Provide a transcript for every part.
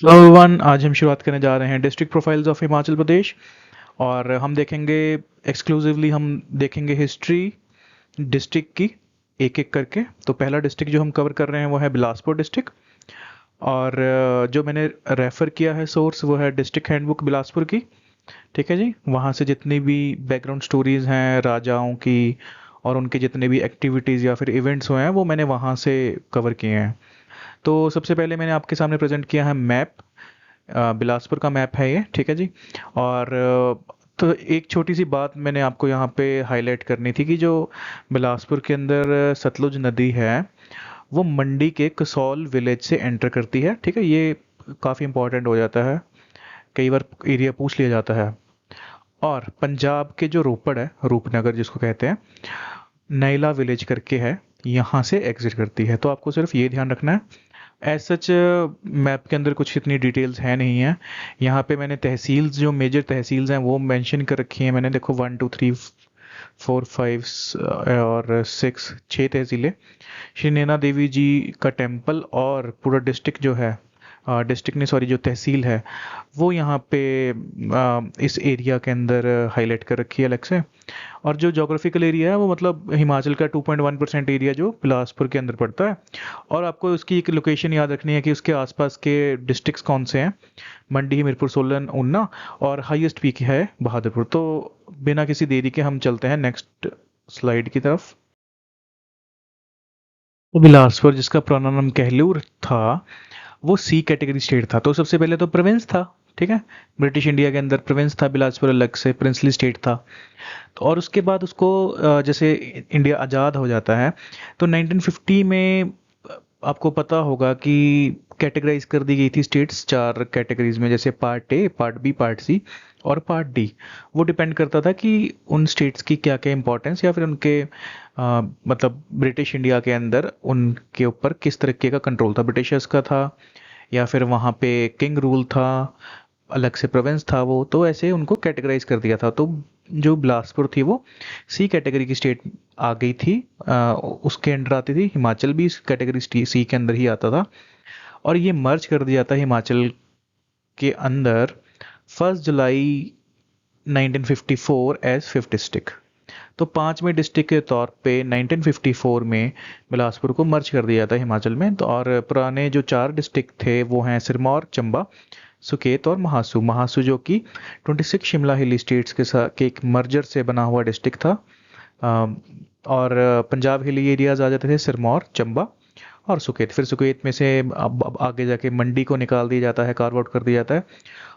Hello everyone, आज हम शुरुआत करने जा रहे हैं डिस्ट्रिक्ट प्रोफाइल्स ऑफ हिमाचल प्रदेश। और हम देखेंगे एक्सक्लूसिवली, हम देखेंगे हिस्ट्री डिस्ट्रिक्ट की एक एक करके। तो पहला डिस्ट्रिक्ट जो हम कवर कर रहे हैं वो है बिलासपुर डिस्ट्रिक्ट। और जो मैंने रेफ़र किया है सोर्स वो है डिस्ट्रिक्ट हैंडबुक बिलासपुर की। ठीक है जी, वहाँ से जितनी भी बैकग्राउंड स्टोरीज़ हैं राजाओं की और उनके जितने भी एक्टिविटीज़ या फिर इवेंट्स हुए हैं वो मैंने वहाँ से कवर किए हैं। तो सबसे पहले मैंने आपके सामने प्रेजेंट किया है मैप। बिलासपुर का मैप है ये, ठीक है जी। और तो एक छोटी सी बात मैंने आपको यहाँ पे हाईलाइट करनी थी कि जो बिलासपुर के अंदर सतलुज नदी है वो मंडी के कसौल विलेज से एंटर करती है। ठीक है, ये काफ़ी इंपॉर्टेंट हो जाता है, कई बार एरिया पूछ लिया जाता है। और पंजाब के जो रोपड़ है, रूपनगर जिसको कहते हैं, नैला विलेज करके है, यहाँ से एग्जिट करती है। तो आपको सिर्फ ये ध्यान रखना है। एज सच मैप के अंदर कुछ इतनी डिटेल्स है नहीं है। यहाँ पे मैंने तहसील्स, जो मेजर तहसील्स हैं वो मेंशन कर रखी हैं मैंने। देखो 1 2 3 4 5 और 6, 6 तहसीलें। श्री नैना देवी जी का टेम्पल और पूरा डिस्ट्रिक्ट जो है, डिस्ट्रिक्ट नहीं सॉरी, जो तहसील है वो यहाँ पे इस एरिया के अंदर हाईलाइट कर रखी है अलग से। और जो जोग्राफिकल एरिया है वो मतलब हिमाचल का 2.1% एरिया जो बिलासपुर के अंदर पड़ता है। और आपको उसकी एक लोकेशन याद रखनी है कि उसके आसपास के डिस्ट्रिक्ट्स कौन से हैं। मंडी, हमीरपुर, सोलन, ऊना, और हाईएस्ट पीक है बहादुरपुर। तो बिना किसी देरी के हम चलते हैं नेक्स्ट स्लाइड की तरफ। तो बिलासपुर, जिसका पुराना नाम कहलूर था, वो सी कैटेगरी स्टेट था। तो सबसे पहले तो प्रोविंस था, ठीक है। ब्रिटिश इंडिया के अंदर प्रोविंस था बिलासपुर, अलग से प्रिंसली स्टेट था। तो और उसके बाद उसको जैसे इंडिया आज़ाद हो जाता है तो 1950 में आपको पता होगा कि कैटेगराइज कर दी गई थी स्टेट्स 4 कैटेगरीज में, जैसे part A, part B, part C और पार्ट डी। वो डिपेंड करता था कि उन स्टेट्स की क्या क्या इंपॉर्टेंस या फिर उनके मतलब ब्रिटिश इंडिया के अंदर उनके ऊपर किस तरीके का कंट्रोल था, ब्रिटिशर्स का था या फिर वहाँ पे किंग रूल था, अलग से प्रोविंस था वो। तो ऐसे उनको कैटेगराइज कर दिया था। तो जो बिलासपुर थी वो सी कैटेगरी की स्टेट आ गई थी। उसके अंडर आती थी। हिमाचल भी इस कैटेगरी सी के अंदर ही आता था। और ये मर्ज कर दिया था हिमाचल के अंदर 1 जुलाई 1954 एज फिफ्थ डिस्ट्रिक्ट। तो पांचवें डिस्ट्रिक्ट के तौर पे 1954 में बिलासपुर को मर्ज कर दिया था हिमाचल में। तो और पुराने जो 4 डिस्ट्रिक्ट थे वो हैं सिरमौर, चंबा, सुकेत और महासू। महासू जो कि 26 शिमला हिली स्टेट्स के साथ के एक मर्जर से बना हुआ डिस्ट्रिक्ट था। और पंजाब हिली एरियाज आ जाते थे सिरमौर, चंबा और सुकेत। फिर सुकेत में से अब आगे जाके मंडी को निकाल दिया जाता है, कार्व आउट कर दिया जाता है।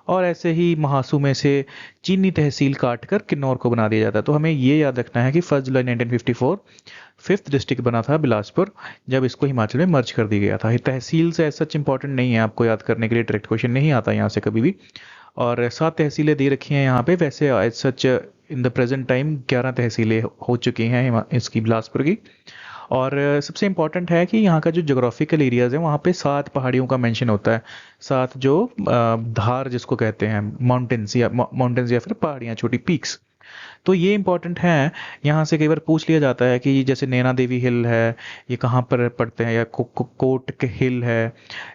और ऐसे ही महासू में से चीनी तहसील काट कर किन्नौर को बना दिया जाता है। तो हमें ये याद रखना है कि 1 जुलाई 1954 फिफ्थ डिस्ट्रिक्ट बना था बिलासपुर, जब इसको हिमाचल में मर्ज कर दिया गया था। ये तहसील से सच इंपॉर्टेंट नहीं है आपको याद करने के लिए, डायरेक्ट क्वेश्चन नहीं आता यहाँ से कभी भी। और 7 तहसीलें दे रखी हैं यहाँ पे। वैसे as such in the present time 11 तहसीलें हो चुकी हैं इसकी, बिलासपुर की। और सबसे इम्पोर्टेंट है कि यहाँ का जो जोग्राफिकल एरियाज़ है वहाँ पे 7 पहाड़ियों का मेंशन होता है। 7 जो धार जिसको कहते हैं, माउंटेन्स या फिर पहाड़ियाँ, छोटी पीक्स। तो ये इम्पोर्टेंट है। यहाँ से कई बार पूछ लिया जाता है कि जैसे नैना देवी हिल है, ये कहाँ पर पड़ते हैं, या कोट के हिल है,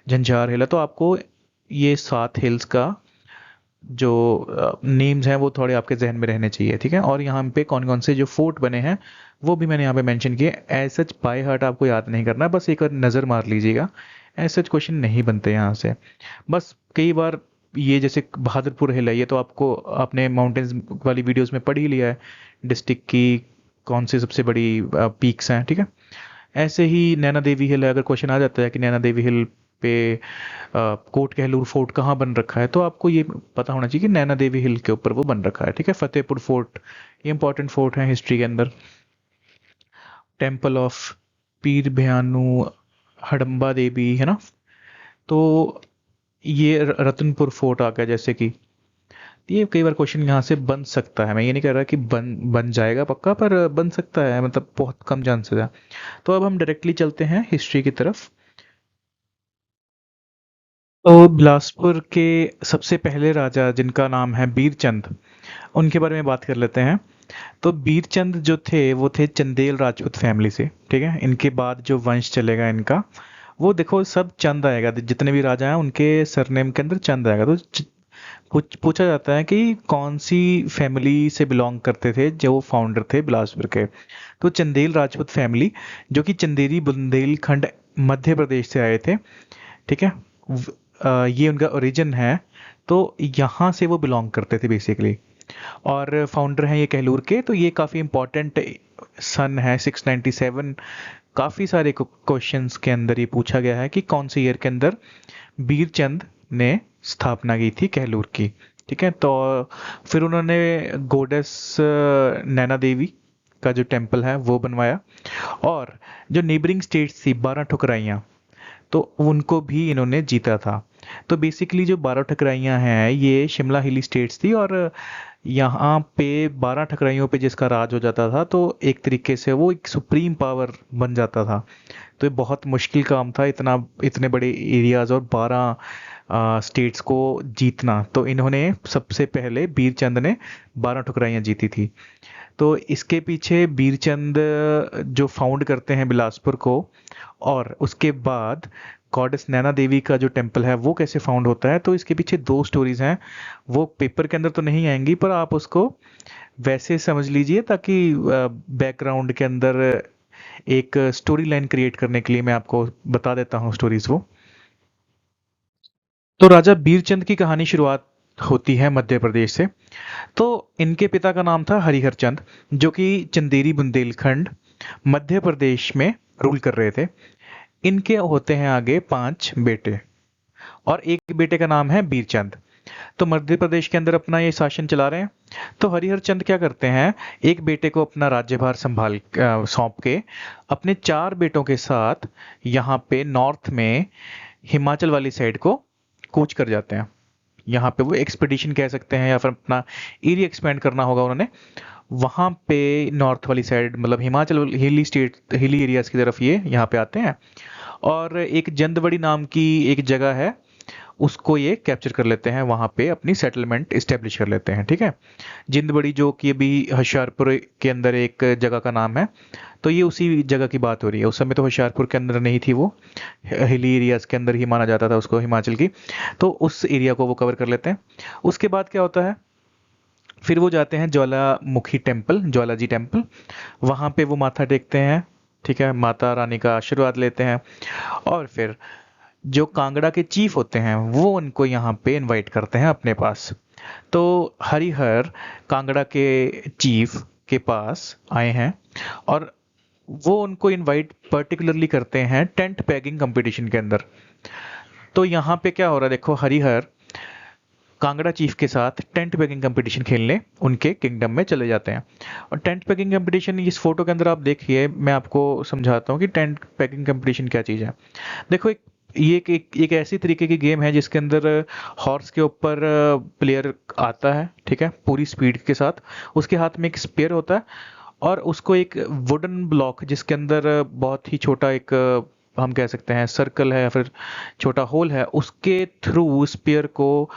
झंझार हिल है। तो आपको ये 7 हिल्स का जो नेम्स हैं वो थोड़े आपके जहन में रहने चाहिए, ठीक है। और यहाँ पे कौन कौन से जो फोर्ट बने हैं वो भी मैंने यहाँ पे मेंशन किए। एज सच बाय हार्ट आपको याद नहीं करना, बस एक बार नज़र मार लीजिएगा। एज सच क्वेश्चन नहीं बनते यहाँ से। बस कई बार ये जैसे बहादुरपुर हिल है, ये तो आपको आपने माउंटेन्स वाली वीडियोस में पढ़ ही लिया है, डिस्ट्रिक्ट की कौन सी सबसे बड़ी पीक्स हैं, ठीक है। ऐसे ही नैना देवी हिल है, अगर क्वेश्चन आ जाता है कि नैना देवी हिल पे कोट कहलूर फोर्ट कहाँ बन रखा है, तो आपको ये पता होना चाहिए कि नैना देवी हिल के ऊपर वो बन रखा है, ठीक है। फतेहपुर फोर्ट, ये इंपॉर्टेंट फोर्ट है हिस्ट्री के अंदर। टेम्पल ऑफ पीर भयानू हडम्बा देवी है ना। तो ये रतनपुर फोर्ट आ गया जैसे कि। ये कई बार क्वेश्चन यहाँ से बन सकता है, मैं ये नहीं कह रहा कि बन बन जाएगा पक्का, पर बन सकता है, मतलब बहुत कम चांसेस है। तो अब हम डायरेक्टली चलते हैं हिस्ट्री की तरफ। तो बिलासपुर के सबसे पहले राजा जिनका नाम है बीरचंद, उनके बारे में बात कर लेते हैं। तो बीरचंद जो थे वो थे चंदेल राजपूत फैमिली से, ठीक है। इनके बाद जो वंश चलेगा इनका वो देखो सब चंद आएगा, जितने भी राजा हैं उनके सरनेम के अंदर चंद आएगा। तो पूछा जाता है कि कौन सी फैमिली से बिलोंग करते थे जो फाउंडर थे बिलासपुर के। तो चंदेल राजपूत फैमिली, जो कि चंदेरी बुंदेलखंड मध्य प्रदेश से आए थे, ठीक है। ये उनका ओरिजिन है। तो यहाँ से वो बिलोंग करते थे बेसिकली। और फाउंडर हैं ये कहलूर के। तो ये काफ़ी इंपॉर्टेंट सन है 697। काफ़ी सारे क्वेश्चंस के अंदर ये पूछा गया है कि कौन से ईयर के अंदर बीरचंद ने स्थापना की थी कहलूर की, ठीक है। तो फिर उन्होंने गोडेस नैना देवी का जो टेम्पल है वो बनवाया। और जो नेबरिंग स्टेट्स थी 12 ठुकराइयाँ, तो उनको भी इन्होंने जीता था। तो बेसिकली जो 12 ठकुराइयाँ हैं ये शिमला हिली स्टेट्स थी। और यहाँ पे 12 ठकुराइयों पे जिसका राज हो जाता था तो एक तरीके से वो एक सुप्रीम पावर बन जाता था। तो ये बहुत मुश्किल काम था, इतने बड़े एरियाज और 12 स्टेट्स को जीतना। तो इन्होंने सबसे पहले बीरचंद ने 12 ठुकराइयाँ जीती थी। तो इसके पीछे बीरचंद जो फाउंड करते हैं बिलासपुर को, और उसके बाद गॉडेस नैना देवी का जो टेम्पल है वो कैसे फाउंड होता है, तो इसके पीछे दो स्टोरीज हैं। वो पेपर के अंदर तो नहीं आएंगी, पर आप उसको वैसे समझ लीजिए ताकि बैकग्राउंड के अंदर एक स्टोरी लाइन क्रिएट करने के लिए मैं आपको बता देता हूँ स्टोरीज वो। तो राजा बीरचंद की कहानी शुरुआत होती है मध्य प्रदेश से। तो इनके पिता का नाम था हरिहर चंद, जो कि चंदेरी बुंदेलखंड मध्य प्रदेश में रूल कर रहे थे। इनके होते हैं आगे 5 बेटे, और एक बेटे का नाम है बीरचंद। तो मध्य प्रदेश के अंदर अपना ये शासन चला रहे हैं। तो हरिहर चंद क्या करते हैं, एक बेटे को अपना राज्यभार संभाल सौंप के अपने 4 बेटों के साथ यहाँ पे नॉर्थ में हिमाचल वाली साइड को कूच कर जाते हैं। यहाँ पे वो एक्सपीडिशन कह सकते हैं या फिर अपना एरिया एक्सपेंड करना होगा उन्होंने। वहाँ पे नॉर्थ वाली साइड मतलब हिमाचल हिली स्टेट हिली एरियाज की तरफ ये यहाँ पे आते हैं। और एक जंदबड़ी नाम की एक जगह है, उसको ये कैप्चर कर लेते हैं, वहाँ पे अपनी सेटलमेंट इस्टेब्लिश कर लेते हैं, ठीक है। जिंदबड़ी जो कि अभी होशियारपुर के अंदर एक जगह का नाम है। तो ये उसी जगह की बात हो रही है। उस समय तो होशियारपुर के अंदर नहीं थी वो, हिली एरियाज के अंदर ही माना जाता था उसको, हिमाचल की। तो उस एरिया को वो कवर कर लेते हैं। उसके बाद क्या होता है, फिर वो जाते हैं ज्वालामुखी टेम्पल, ज्वाला जी टेम्पल। वहाँ पे वो माथा टेकते हैं, ठीक है, माता रानी का आशीर्वाद लेते हैं। और फिर जो कांगड़ा के चीफ होते हैं वो उनको यहाँ पे इनवाइट करते हैं अपने पास। तो हरिहर कांगड़ा के चीफ के पास आए हैं, और वो उनको इनवाइट पर्टिकुलरली करते हैं टेंट पैगिंग कंपटीशन के अंदर। तो यहाँ पे क्या हो रहा है देखो, हरिहर कांगड़ा चीफ के साथ टेंट पैकिंग कंपटीशन खेलने उनके किंगडम में चले जाते हैं। और टेंट पैकिंग कंपटीशन इस फोटो के अंदर आप देखिए, मैं आपको समझाता हूँ कि टेंट पैकिंग कंपटीशन क्या चीज़ है। देखो एक ऐसी तरीके की गेम है जिसके अंदर हॉर्स के ऊपर प्लेयर आता है, ठीक है, पूरी स्पीड के साथ। उसके हाथ में एक स्पेयर होता है, और उसको एक वुडन ब्लॉक जिसके अंदर बहुत ही छोटा एक हम कह सकते हैं सर्कल है या फिर छोटा होल है, उसके थ्रू स्पेयर को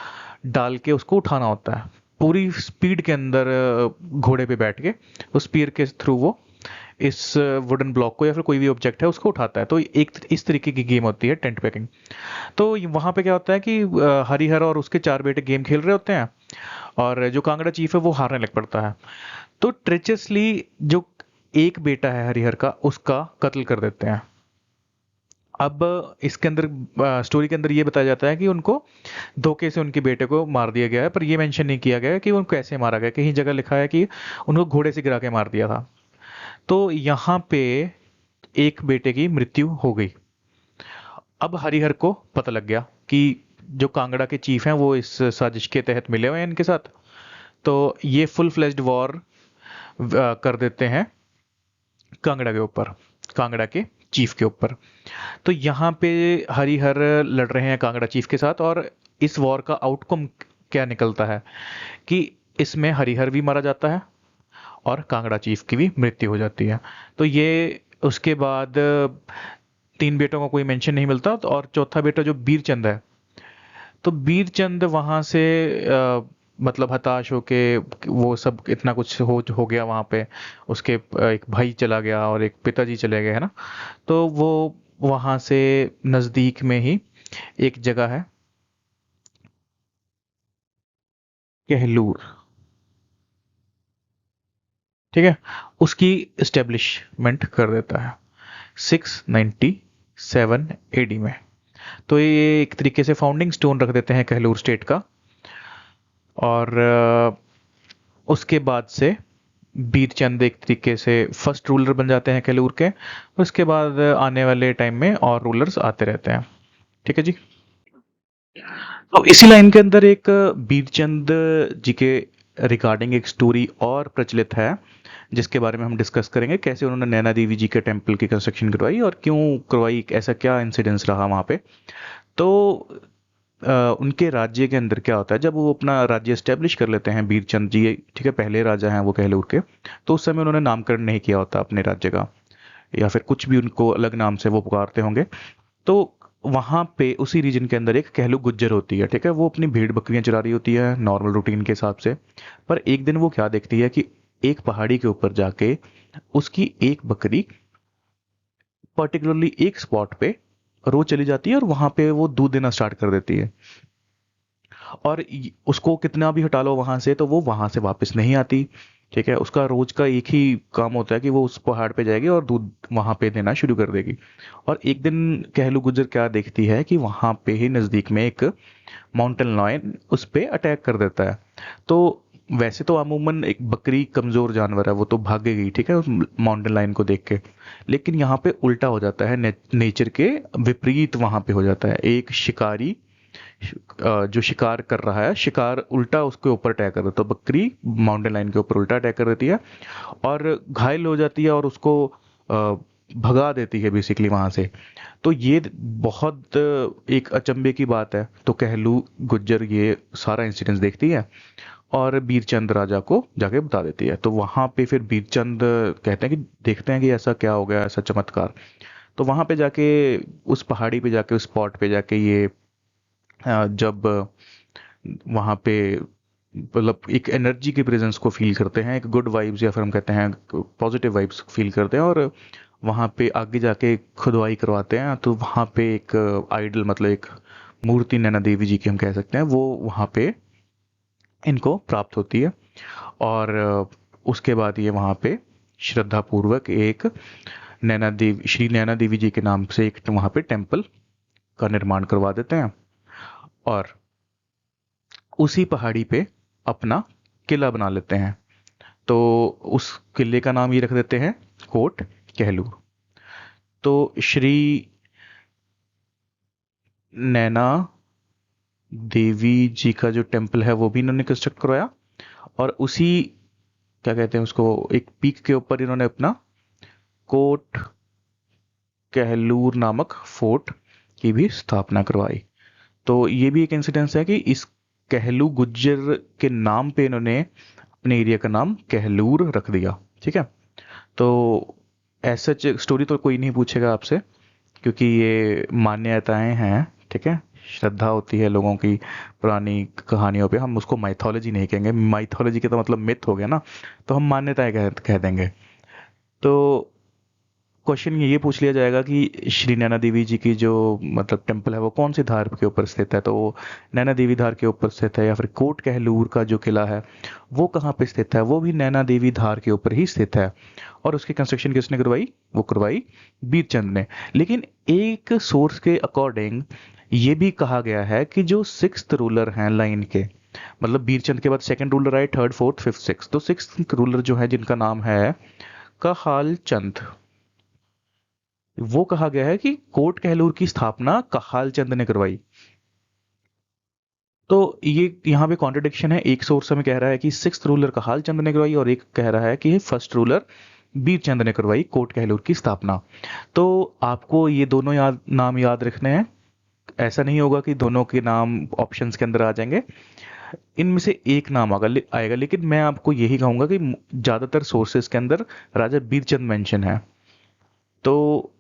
डाल के उसको उठाना होता है पूरी स्पीड के अंदर। घोड़े पे बैठ के उस स्पीयर के थ्रू वो इस वुडन ब्लॉक को या फिर कोई भी ऑब्जेक्ट है उसको उठाता है। तो एक इस तरीके की गेम होती है टेंट पैकिंग। तो वहाँ पे क्या होता है कि हरिहर और उसके 4 बेटे गेम खेल रहे होते हैं, और जो कांगड़ा चीफ है वो हारने लग पड़ता है। तो ट्रेचसली जो एक बेटा है हरिहर का उसका कत्ल कर देते हैं। अब इसके अंदर स्टोरी के अंदर ये बताया जाता है कि उनको धोखे से उनके बेटे को मार दिया गया है, पर ये मेंशन नहीं किया गया है कि उनको कैसे मारा गया। कहीं जगह लिखा है कि उनको घोड़े से गिरा के मार दिया था। तो यहाँ पे एक बेटे की मृत्यु हो गई। अब हरिहर को पता लग गया कि जो कांगड़ा के चीफ हैं वो इस साजिश के तहत मिले हुए हैं इनके साथ। तो ये फुल फ्लेज्ड वॉर कर देते हैं कांगड़ा के ऊपर, कांगड़ा के चीफ के ऊपर। तो यहाँ पे हरिहर लड़ रहे हैं कांगड़ा चीफ के साथ, और इस वॉर का आउटकम क्या निकलता है कि इसमें हरिहर भी मारा जाता है और कांगड़ा चीफ की भी मृत्यु हो जाती है। तो ये उसके बाद 3 बेटों का कोई मेंशन नहीं मिलता। और चौथा बेटा जो बीरचंद है, तो बीरचंद वहां से मतलब हताश होके, वो सब इतना कुछ हो गया वहां पे। उसके एक भाई चला गया और एक पिताजी चले गए, है ना। तो वो वहाँ से नज़दीक में ही एक जगह है कहलूर, ठीक है, उसकी इस्टेब्लिशमेंट कर देता है 697 एडी में। तो ये एक तरीके से फाउंडिंग स्टोन रख देते हैं कहलूर स्टेट का। और उसके बाद से बीरचंद एक तरीके से फर्स्ट रूलर बन जाते हैं कहलूर के। उसके बाद आने वाले टाइम में और रूलर्स आते रहते हैं। ठीक है जी। तो इसी लाइन के अंदर एक बीरचंद जी के रिगार्डिंग एक स्टोरी और प्रचलित है, जिसके बारे में हम डिस्कस करेंगे, कैसे उन्होंने नैना देवी जी के टेम्पल की कंस्ट्रक्शन करवाई और क्यों करवाई, ऐसा क्या इंसिडेंस रहा वहाँ पे। तो उनके राज्य के अंदर क्या होता है, जब वो अपना राज्य एस्टेब्लिश कर लेते हैं बीरचंद जी, ठीक है, पहले राजा हैं वो कहलूर के, तो उस समय उन्होंने नामकरण नहीं किया होता अपने राज्य का, या फिर कुछ भी उनको अलग नाम से वो पुकारते होंगे। तो वहाँ पे उसी रीजन के अंदर एक कहलू गुज्जर होती है, ठीक है, वो अपनी भेड़ बकरियां चरा रही होती है नॉर्मल रूटीन के हिसाब से। पर एक दिन वो क्या देखती है कि एक पहाड़ी के ऊपर जाके उसकी एक बकरी पर्टिकुलरली एक स्पॉट पे रोज चली जाती है और वहां पे वो दूध देना स्टार्ट कर देती है। और उसको कितना भी हटा लो वहां से, तो वो वहां से वापस नहीं आती। ठीक है, उसका रोज का एक ही काम होता है कि वो उस पहाड़ पे जाएगी और दूध वहां पे देना शुरू कर देगी। और एक दिन कहलू गुजर क्या देखती है कि वहां पे ही नजदीक में एक माउंटेन लायन उस पे अटैक कर देता है। तो वैसे तो अमूमन एक बकरी कमजोर जानवर है, वो तो भागेगी, ठीक है, उस माउंटेन लायन को देख के। लेकिन यहाँ पे उल्टा हो जाता है, नेचर के विपरीत वहां पे हो जाता है। एक शिकारी जो शिकार कर रहा है, शिकार उल्टा उसके ऊपर अटैक कर देता है, तो बकरी माउंटेन लाइन के ऊपर उल्टा अटैक कर देती है और घायल हो जाती है और उसको भगा देती है बेसिकली वहां से। तो ये बहुत एक अचंभे की बात है। तो कहलू गुज्जर ये सारा इंसिडेंस देखती है और बीरचंद राजा को जाके बता देती है। तो वहां पे फिर बीरचंद कहते हैं कि देखते हैं कि ऐसा क्या हो गया, ऐसा चमत्कार। तो वहां पे जाके उस पहाड़ी पे जाके उस स्पॉट पे जाके ये जब वहाँ पे मतलब एक एनर्जी की प्रेजेंस को फील करते हैं, एक गुड वाइब्स या फिर हम कहते हैं पॉजिटिव वाइब्स फील करते हैं, और वहाँ पे आगे जाके खुदवाई करवाते हैं। तो वहाँ पे एक आइडल, मतलब एक मूर्ति नैना देवी जी की हम कह सकते हैं, वो वहाँ पे इनको प्राप्त होती है। और उसके बाद ये वहाँ पे श्रद्धा पूर्वक एक नैना देवी, श्री नैना देवी जी के नाम से एक वहाँ पे टेम्पल का निर्माण करवा देते हैं। और उसी पहाड़ी पे अपना किला बना लेते हैं। तो उस किले का नाम ये रख देते हैं कोट कहलूर। तो श्री नैना देवी जी का जो टेम्पल है वो भी इन्होंने कंस्ट्रक्ट करवाया। और उसी, क्या कहते हैं उसको, एक पीक के ऊपर इन्होंने अपना कोट कहलूर नामक फोर्ट की भी स्थापना करवाई। तो ये भी एक इंसिडेंस है कि इस कहलू गुज्जर के नाम पे इन्होंने अपने एरिया का नाम कहलूर रख दिया। ठीक है। तो ऐसा स्टोरी तो कोई नहीं पूछेगा आपसे, क्योंकि ये मान्यताएं हैं, ठीक है, श्रद्धा होती है लोगों की पुरानी कहानियों पे। हम उसको माइथोलॉजी नहीं कहेंगे, माइथोलॉजी का तो मतलब मिथ हो गया ना, तो हम मान्यताएं कह देंगे। तो क्वेश्चन ये पूछ लिया जाएगा कि श्री नैना देवी जी की जो मतलब टेम्पल है वो कौन सी धार के ऊपर स्थित है, तो वो नैना देवी धार के ऊपर स्थित है। या फिर कोट कहलूर का जो किला है वो कहाँ पे स्थित है, वो भी नैना देवी धार के ऊपर ही स्थित है। और उसकी कंस्ट्रक्शन किसने करवाई, वो करवाई बीरचंद ने। लेकिन एक सोर्स के अकॉर्डिंग ये भी कहा गया है कि जो सिक्स्थ रूलर हैं लाइन के, मतलब बीरचंद के बाद सेकंड रूलर आए, थर्ड फोर्थ फिफ्थ सिक्स, तो सिक्स्थ रूलर जो है जिनका नाम है कहाल चंद, वो कहा गया है कि कोट कहलूर की स्थापना कहाल चंद ने करवाई। तो ये यहाँ पे कॉन्ट्रडिक्शन है, एक सोर्स में कह रहा है कि सिक्स्थ रूलर कहाल चंद ने करवाई और एक कह रहा है कि फर्स्ट रूलर बीर चंद ने करवाई कोट कहलूर की स्थापना। तो आपको ये दोनों नाम याद रखने हैं। ऐसा नहीं होगा कि दोनों के नाम ऑप्शंस के अंदर आ जाएंगे, इनमें से एक नाम आएगा। लेकिन मैं आपको यही कहूंगा कि ज्यादातर सोर्सेस के अंदर राजा बीरचंद मेंशन है। तो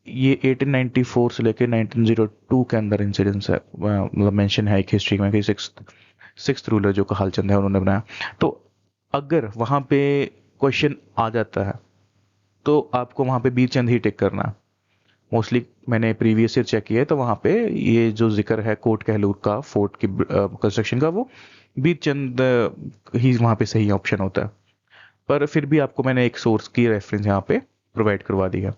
ये 1894 से लेके 1902 के अंदर इंसिडेंस है, मतलब मेंशन है एक हिस्ट्री में कि सिक्स्थ रूलर जो कहालचंद है उन्होंने बनाया। तो अगर वहां पे क्वेश्चन आ जाता है तो आपको वहां पे बीरचंद ही टिक करना है। मोस्टली मैंने प्रीवियस ईयर चेक किया है तो वहाँ पे ये जो जिक्र है कोट कहलूर का फोर्ट की कंस्ट्रक्शन का, वो बीरचंद ही वहाँ पे सही ऑप्शन होता है। पर फिर भी आपको मैंने एक सोर्स की रेफरेंस यहाँ पे प्रोवाइड करवा दी है।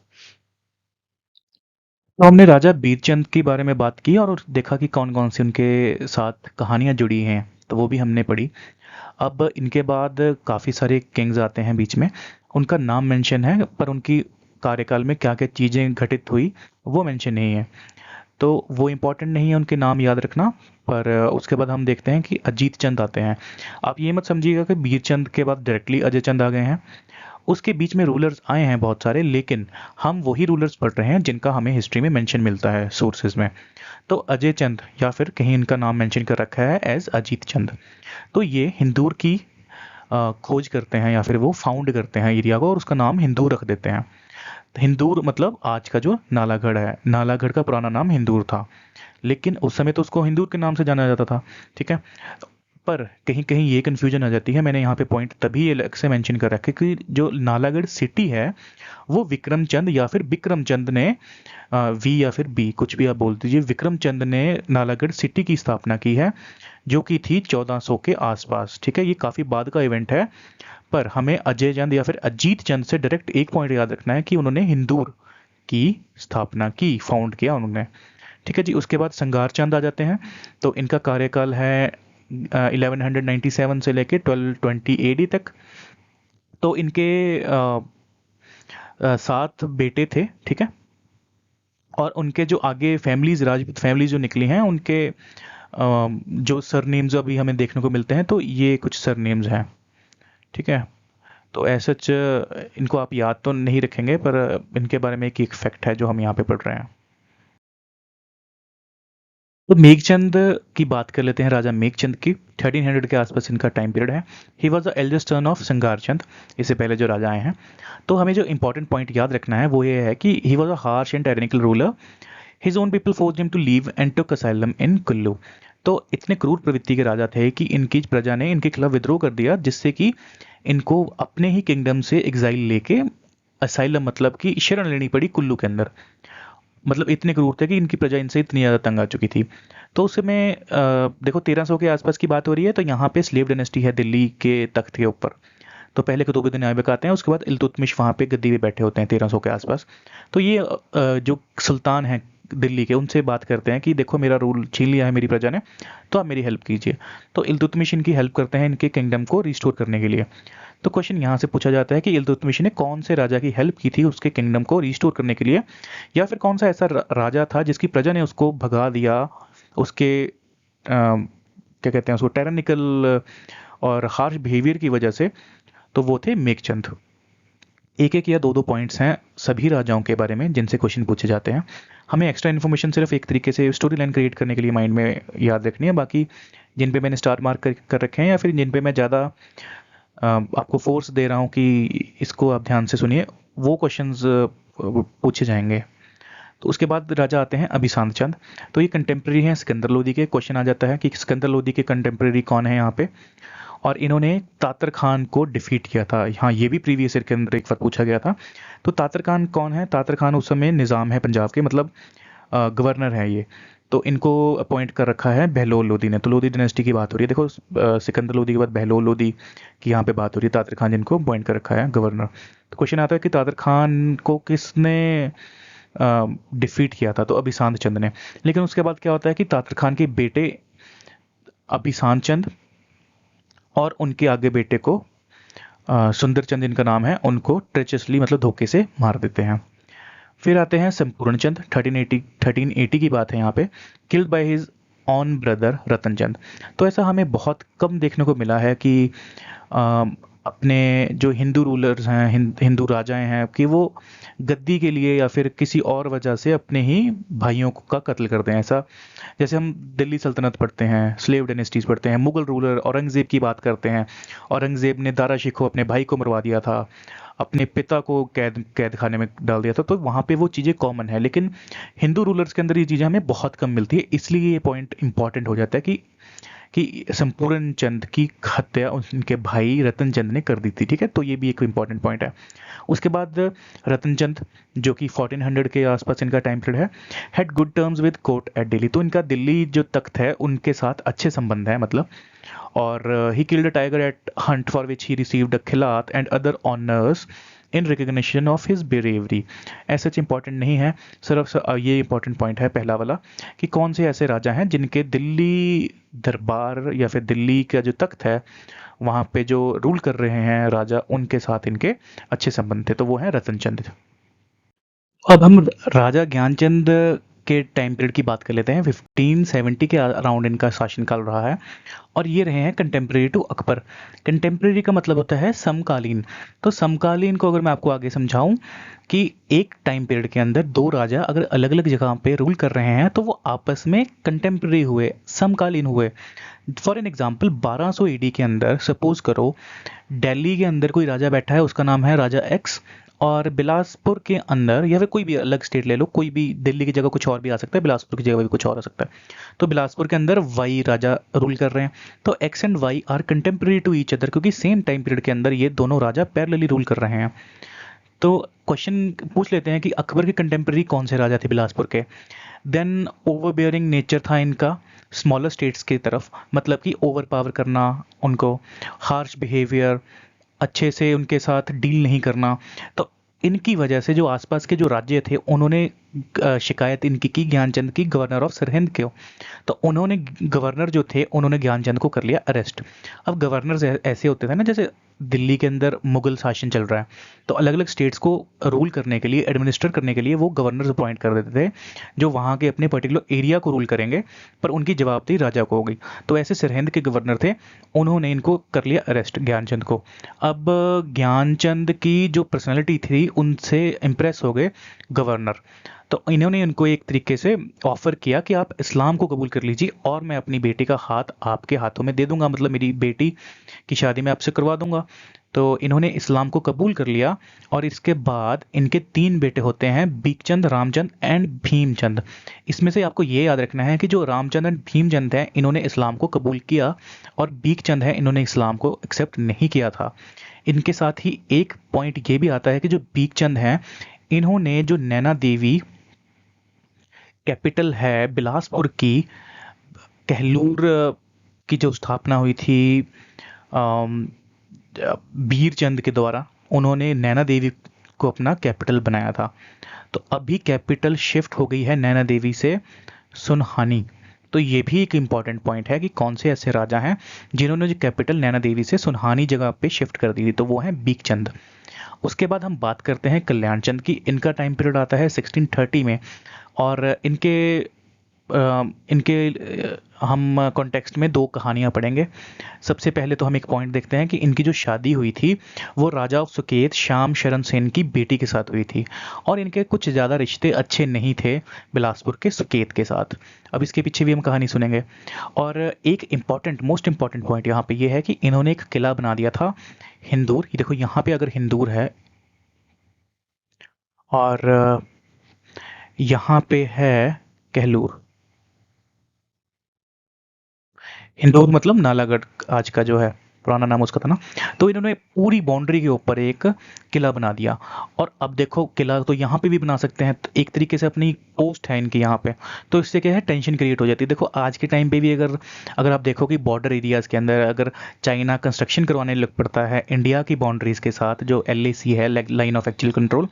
तो हमने राजा बीरचंद के बारे में बात की और देखा कि कौन कौन सी उनके साथ कहानियाँ जुड़ी हैं, तो वो भी हमने पढ़ी। अब इनके बाद काफ़ी सारे किंग्स आते हैं बीच में, उनका नाम मेंशन है पर उनकी कार्यकाल में क्या क्या चीज़ें घटित हुई वो मेंशन नहीं है, तो वो इम्पोर्टेंट नहीं है उनके नाम याद रखना। पर उसके बाद हम देखते हैं कि अजीत चंद आते हैं। आप ये मत समझिएगा कि बीरचंद के बाद डायरेक्टली अजय चंद आ गए हैं, उसके बीच में रूलर्स आए हैं बहुत सारे, लेकिन हम वही रूलर्स पढ़ रहे हैं जिनका हमें हिस्ट्री में मेंशन मिलता है सोर्सेज में। तो अजय चंद या फिर कहीं इनका नाम मेंशन कर रखा है एज अजीत चंद। तो ये हिंदूर की खोज करते हैं या फिर वो फाउंड करते हैं एरिया को और उसका नाम हिंदूर रख देते हैं। तो हिंदूर मतलब आज का जो नालागढ़ है, नालागढ़ का पुराना नाम हिंदूर था, लेकिन उस समय तो उसको हिंदूर के नाम से जाना जाता था। ठीक है, पर कहीं कहीं ये कन्फ्यूजन आ जाती है, मैंने यहाँ पे पॉइंट तभी अलग से मेंशन कर रखा है कि जो नालागढ़ सिटी है वो विक्रम चंद या फिर विक्रम चंद ने, वी या फिर बी कुछ भी आप बोल दीजिए, विक्रम चंद ने नालागढ़ सिटी की स्थापना की है जो कि थी 1400 के आसपास। ठीक है, ये काफ़ी बाद का इवेंट है, पर हमें अजय चंद या फिर अजीत चंद से डायरेक्ट एक पॉइंट याद रखना है कि उन्होंने हिंदूर की स्थापना की, फाउंड किया उन्होंने। ठीक है जी, उसके बाद संगार चंद आ जाते हैं। तो इनका कार्यकाल है 1197 से लेके 1220 एडी तक। तो इनके 7 बेटे थे। ठीक है, और उनके जो आगे फैमिलीज, राजपूत फैमिलीज जो निकली हैं, उनके जो सरनेम्स अभी हमें देखने को मिलते हैं, तो ये कुछ सरनेम्स हैं। ठीक है, तो ऐसा इनको आप याद तो नहीं रखेंगे, पर इनके बारे में एक फैक्ट है जो हम यहाँ पे पढ़ रहे हैं। तो मेघचंद की बात कर लेते हैं, राजा मेघचंद की। 1300 के आसपास इनका टाइम पीरियड है। He was the eldest son of Sangarchand, इससे पहले जो राजा आए हैं। तो हमें जो इंपॉर्टेंट पॉइंट याद रखना है वो ये है कि he was a harsh and tyrannical ruler. His own people forced him to leave and took asylum in Kullu. तो इतने क्रूर प्रवृत्ति के राजा थे कि इनकी प्रजा ने इनके खिलाफ विद्रोह कर दिया, जिससे कि इनको अपने ही किंगडम से एग्जाइल लेके असाइलम मतलब कि शरण लेनी पड़ी कुल्लू के अंदर। मतलब इतने क्रूर थे कि इनकी प्रजा इनसे इतनी ज़्यादा तंग आ चुकी थी। तो उस समय देखो 1300 के आसपास की बात हो रही है, तो यहाँ पे स्लेव डायनेस्टी है दिल्ली के तख्त के ऊपर। तो पहले कुतुबुद्दीन ऐबक आते हैं, उसके बाद इल्तुतमिश वहाँ पे गद्दी पे बैठे होते हैं 1300 के आसपास। तो ये जो सुल्तान हैं दिल्ली के, उनसे बात करते हैं कि देखो मेरा रूल छीन लिया है मेरी प्रजा ने, तो आप मेरी हेल्प कीजिए। तो इल्तुतमिश इनकी हेल्प करते हैं इनके किंगडम को रिस्टोर करने के लिए। तो क्वेश्चन यहाँ से पूछा जाता है कि इल्तुतमिश ने कौन से राजा की हेल्प की थी उसके किंगडम को रिस्टोर करने के लिए, या फिर कौन सा ऐसा राजा था जिसकी प्रजा ने उसको भगा दिया उसके क्या कहते हैं उसको, टेरनिकल और हार्श बिहेवियर की वजह से। तो वो थे मेघचंद। एक एक या दो दो पॉइंट्स हैं सभी राजाओं के बारे में जिनसे क्वेश्चन पूछे जाते हैं। हमें एक्स्ट्रा इन्फॉर्मेशन सिर्फ एक तरीके से स्टोरी लाइन क्रिएट करने के लिए माइंड में याद रखनी है। बाकी जिन पे मैंने स्टार मार्क कर रखे हैं या फिर जिन पे मैं ज़्यादा आपको फोर्स दे रहा हूँ कि इसको आप ध्यान से सुनिए, वो क्वेश्चंस पूछे जाएंगे। तो उसके बाद राजा आते हैं अभिशांत चंद। तो ये कंटेम्प्रेरी हैं सिकंदर लोदी के। क्वेश्चन आ जाता है कि सिकंदर लोदी के कंटेम्प्रेरी कौन है यहाँ पे, और इन्होंने तातर खान को डिफीट किया था। हाँ, ये भी प्रीवियस ईयर के अंदर एक बार पूछा गया था। तो तातर खान कौन है? तातर खान उस समय निज़ाम है पंजाब के, मतलब गवर्नर है ये। तो इनको अपॉइंट कर रखा है बहलोल लोदी ने। तो लोदी डायनेस्टी की बात हो रही है, देखो सिकंदर लोदी के बाद बहलोल लोदी की यहाँ पे बात हो रही है। तातर खान जिनको अपॉइंट कर रखा है गवर्नर। तो क्वेश्चन आता है कि तातर खान को किसने डिफीट किया था? तो अभिशांत चंद ने। लेकिन उसके बाद क्या होता है कि तातर खान के बेटे अभिशांत चंद और उनके आगे बेटे को सुंदर चंद इनका नाम है, उनको ट्रेचसली मतलब धोखे से मार देते हैं। फिर आते हैं संपूर्ण चंद। 1380 की बात है यहाँ पे। Killed by his own brother Ratan Chand. तो ऐसा हमें बहुत कम देखने को मिला है कि अपने जो हिंदू रूलर्स हैं, हिंदू राजाएं हैं, कि वो गद्दी के लिए या फिर किसी और वजह से अपने ही भाइयों का कत्ल करते हैं। ऐसा जैसे हम दिल्ली सल्तनत पढ़ते हैं, स्लेव डायनेस्टीज पढ़ते हैं, मुगल रूलर औरंगजेब की बात करते हैं। औरंगजेब ने दारा शिकोह अपने भाई को मरवा दिया था, अपने पिता को कैद खाने में डाल दिया था। तो वहाँ पे वो चीज़ें कॉमन है, लेकिन हिंदू रूलर्स के अंदर ये चीज़ें हमें बहुत कम मिलती है। इसलिए ये पॉइंट इंपॉर्टेंट हो जाता है कि कि संपूर्ण चंद की हत्या उनके भाई रतन चंद ने कर दी थी। ठीक है, तो ये भी एक इंपॉर्टेंट पॉइंट है। उसके बाद रतन चंद, जो कि 1400 के आसपास इनका टाइम पीरियड है, had good terms with court at Delhi. तो इनका दिल्ली जो तख्त है उनके साथ अच्छे संबंध है मतलब। और he killed a tiger at hunt for which he received a खिलात and other honours in recognition of his bravery. ऐसा इंपॉर्टेंट नहीं है, सिर्फ ये इंपॉर्टेंट पॉइंट है पहला वाला, कि कौन से ऐसे राजा हैं जिनके दिल्ली दरबार या फिर दिल्ली का जो तख्त है वहाँ पे जो रूल कर रहे हैं राजा, उनके साथ इनके अच्छे संबंध थे। तो वो हैं रतन चंद। अब हम राजा ज्ञानचंद के टाइम पीरियड की बात कर लेते हैं। 1570 के अराउंड इनका शासनकाल रहा है और ये रहे हैं कंटेम्प्रेरी टू अकबर। कंटेम्प्रेरी का मतलब होता है समकालीन। तो समकालीन को अगर मैं आपको आगे समझाऊं कि एक टाइम पीरियड के अंदर दो राजा अगर अलग अलग जगह पे रूल कर रहे हैं तो वो आपस में कंटेम्प्रेरी हुए, समकालीन हुए। फॉर एन एग्जाम्पल 1200 ईडी के अंदर सपोज करो दिल्ली के अंदर कोई राजा बैठा है, उसका नाम है राजा एक्स, और बिलासपुर के अंदर या फिर कोई भी अलग स्टेट ले लो, कोई भी, दिल्ली की जगह कुछ और भी आ सकता है, बिलासपुर की जगह भी कुछ और आ सकता है। तो बिलासपुर के अंदर वाई राजा रूल कर रहे हैं, तो X and Y are contemporary to each other, क्योंकि सेम टाइम पीरियड के अंदर ये दोनों राजा पैरेलली रूल कर रहे हैं। तो क्वेश्चन पूछ लेते हैं कि अकबर के कंटेम्प्रेरी कौन से राजा थे बिलासपुर के। देन ओवरबियरिंग नेचर था इनका स्मॉलर स्टेट्स की तरफ, मतलब कि ओवर पावर करना उनको, हार्श बिहेवियर, अच्छे से उनके साथ डील नहीं करना। तो इनकी वजह से जो आसपास के जो राज्य थे उन्होंने शिकायत इनकी की ज्ञानचंद की गवर्नर ऑफ सरहिंद के। तो उन्होंने, गवर्नर जो थे उन्होंने ज्ञानचंद को कर लिया अरेस्ट। अब गवर्नर ऐसे होते थे ना, जैसे दिल्ली के अंदर मुगल शासन चल रहा है तो अलग अलग स्टेट्स को रूल करने के लिए, एडमिनिस्टर करने के लिए वो गवर्नर्स अपॉइंट कर देते थे जो वहाँ के अपने पर्टिकुलर एरिया को रूल करेंगे, पर उनकी जवाबदेही राजा को होगी। तो ऐसे सरहिंद के गवर्नर थे, उन्होंने इनको कर लिया अरेस्ट ज्ञानचंद को। अब ज्ञानचंद की जो पर्सनैलिटी थी उनसे इम्प्रेस हो गए गवर्नर, तो इन्होंने इनको एक तरीके से ऑफर किया कि आप इस्लाम को कबूल कर लीजिए और मैं अपनी बेटी का हाथ आपके हाथों में दे दूंगा, मतलब मेरी बेटी की शादी मैं आपसे करवा दूंगा। तो इन्होंने इस्लाम को कबूल कर लिया और इसके बाद इनके तीन बेटे होते हैं, बीकचंद, रामचंद एंड भीमचंद। इसमें से आपको ये याद रखना है कि जो रामचंद एंड भीमचंद हैं इन्होंने इस्लाम को कबूल किया और बीकचंद है इन्होंने इस्लाम को एक्सेप्ट नहीं किया था। इनके साथ ही एक पॉइंट ये भी आता है कि जो बीकचंद हैं इन्होंने जो नैना देवी कैपिटल है बिलासपुर की, कहलूर की जो स्थापना हुई थी बीरचंद के द्वारा, उन्होंने नैना देवी को अपना कैपिटल बनाया था। तो अभी कैपिटल शिफ्ट हो गई है नैना देवी से सुनहानी। तो ये भी एक इम्पॉर्टेंट पॉइंट है कि कौन से ऐसे राजा हैं जिन्होंने जो कैपिटल नैना देवी से सुनहानी जगह पे शिफ्ट कर दी थी, तो वो हैं बीकचंद। उसके बाद हम बात करते हैं कल्याण चंद की। इनका टाइम पीरियड आता है 1630 में और इनके हम कॉन्टेक्स्ट में दो कहानियाँ पढ़ेंगे। सबसे पहले तो हम एक पॉइंट देखते हैं कि इनकी जो शादी हुई थी वो राजा ऑफ सुकेत श्याम शरण सेन की बेटी के साथ हुई थी और इनके कुछ ज़्यादा रिश्ते अच्छे नहीं थे बिलासपुर के सुकेत के साथ। अब इसके पीछे भी हम कहानी सुनेंगे। और एक इम्पॉर्टेंट, मोस्ट इम्पॉर्टेंट पॉइंट यहाँ पे ये है कि इन्होंने एक किला बना दिया था हिंदूर। ये देखो यहाँ पे अगर हिंदूर है और यहाँ पे है कहलूर। हिंदौर मतलब नालागढ़ आज का जो है, पुराना नाम उसका था ना। तो इन्होंने पूरी बाउंड्री के ऊपर एक किला बना दिया। और अब देखो किला तो यहाँ पे भी बना सकते हैं, तो एक तरीके से अपनी पोस्ट है इनकी यहाँ पे, तो इससे क्या है टेंशन क्रिएट हो जाती है। देखो आज के टाइम पे भी अगर अगर आप देखो कि बॉर्डर एरियाज़ के अंदर अगर चाइना कंस्ट्रक्शन करवाने लग पड़ता है इंडिया की बाउंड्रीज़ के साथ, जो LAC है, लाइन ऑफ एक्चुअल कंट्रोल,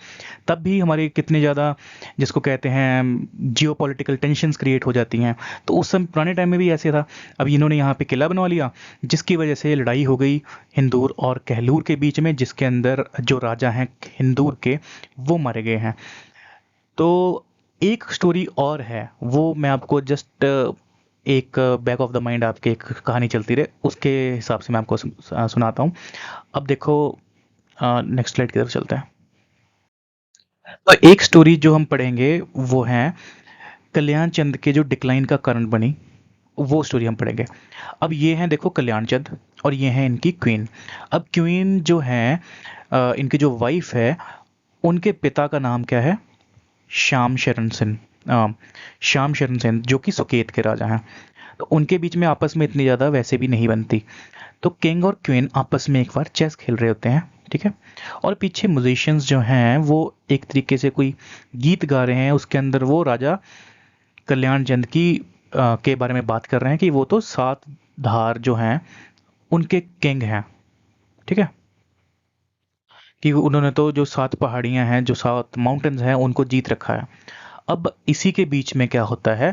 तब भी हमारे कितने ज़्यादा जिसको कहते हैं जियो पॉलिटिकल टेंशंस क्रिएट हो जाती हैं। तो उस समय पुराने टाइम में भी ऐसे था। अब इन्होंने यहाँ पे किला बनवा लिया जिसकी वजह से लड़ाई हो गई हिंदूर और कहलूर के बीच में, जिसके अंदर जो राजा हैं हिंदूर के वो मारे गए हैं। तो एक स्टोरी और है, वो मैं आपको जस्ट एक बैक ऑफ द माइंड आपके एक कहानी चलती रहे उसके हिसाब से मैं आपको सुनाता हूँ। अब देखो नेक्स्ट स्लाइड की तरफ चलते हैं। तो एक स्टोरी जो हम पढ़ेंगे वो है कल्याण चंद के जो डिक्लाइन का कारण बनी, वो स्टोरी हम पढ़ेंगे। अब ये हैं देखो कल्याण चंद और ये हैं इनकी क्वीन। अब क्वीन जो है इनकी जो वाइफ है उनके पिता का नाम क्या है, श्याम शरण सेन। श्याम शरण सेन जो कि सुकेत के राजा हैं। तो उनके बीच में आपस में इतनी ज़्यादा वैसे भी नहीं बनती। तो किंग और क्वीन आपस में एक बार चेस खेल रहे होते हैं, ठीक है, और पीछे म्यूजिशियंस जो हैं वो एक तरीके से कोई गीत गा रहे हैं, उसके अंदर वो राजा कल्याण चंद की के बारे में बात कर रहे हैं कि वो तो सात धार जो हैं उनके किंग हैं, ठीक है, कि उन्होंने तो जो सात पहाड़ियां हैं, जो सात माउंटेन्स हैं, उनको जीत रखा है। अब इसी के बीच में क्या होता है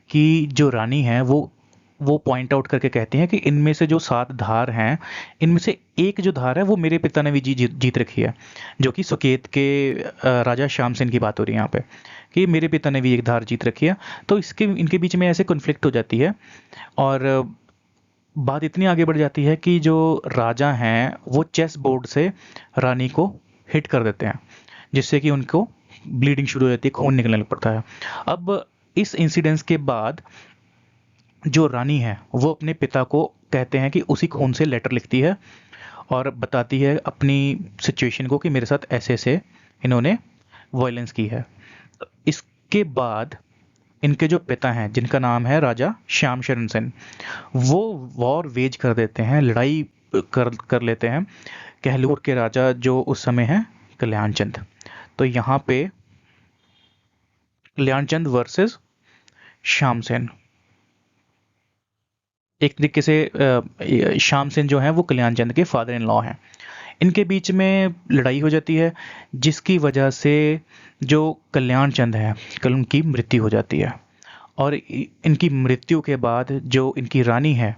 कि जो रानी है वो पॉइंट आउट करके कहती हैं कि इनमें से जो सात धार हैं, इनमें से एक जो धार है वो मेरे पिता ने भी जीत रखी है, जो कि सुकेत के राजा श्याम सेन की बात हो रही है यहाँ पे, कि मेरे पिता ने भी एक धार जीत रखी है। तो इसके इनके बीच में ऐसे कॉन्फ्लिक्ट हो जाती है, और बात इतनी आगे बढ़ जाती है कि जो राजा हैं वो चेस बोर्ड से रानी को हिट कर देते हैं, जिससे कि उनको ब्लीडिंग शुरू हो जाती है, खून निकलने लग पड़ता है। अब इस इंसिडेंस के बाद जो रानी है वो अपने पिता को कहते हैं कि उसी खून से लेटर लिखती है और बताती है अपनी सिचुएशन को कि मेरे साथ ऐसे ऐसे इन्होंने वायलेंस की है। इसके बाद इनके जो पिता हैं, जिनका नाम है राजा श्याम शरण सेन, वो वॉर वेज कर देते हैं, लड़ाई कर लेते हैं कहलूर के राजा जो उस समय हैं कल्याण चंद। तो यहाँ पे कल्याण चंद वर्सेस श्याम सेन, एक तरीके से श्याम सेन जो है वो कल्याण चंद के फादर इन लॉ हैं। इनके बीच में लड़ाई हो जाती है, जिसकी वजह से जो कल्याण चंद है कल उनकी मृत्यु हो जाती है, और इनकी मृत्यु के बाद जो इनकी रानी है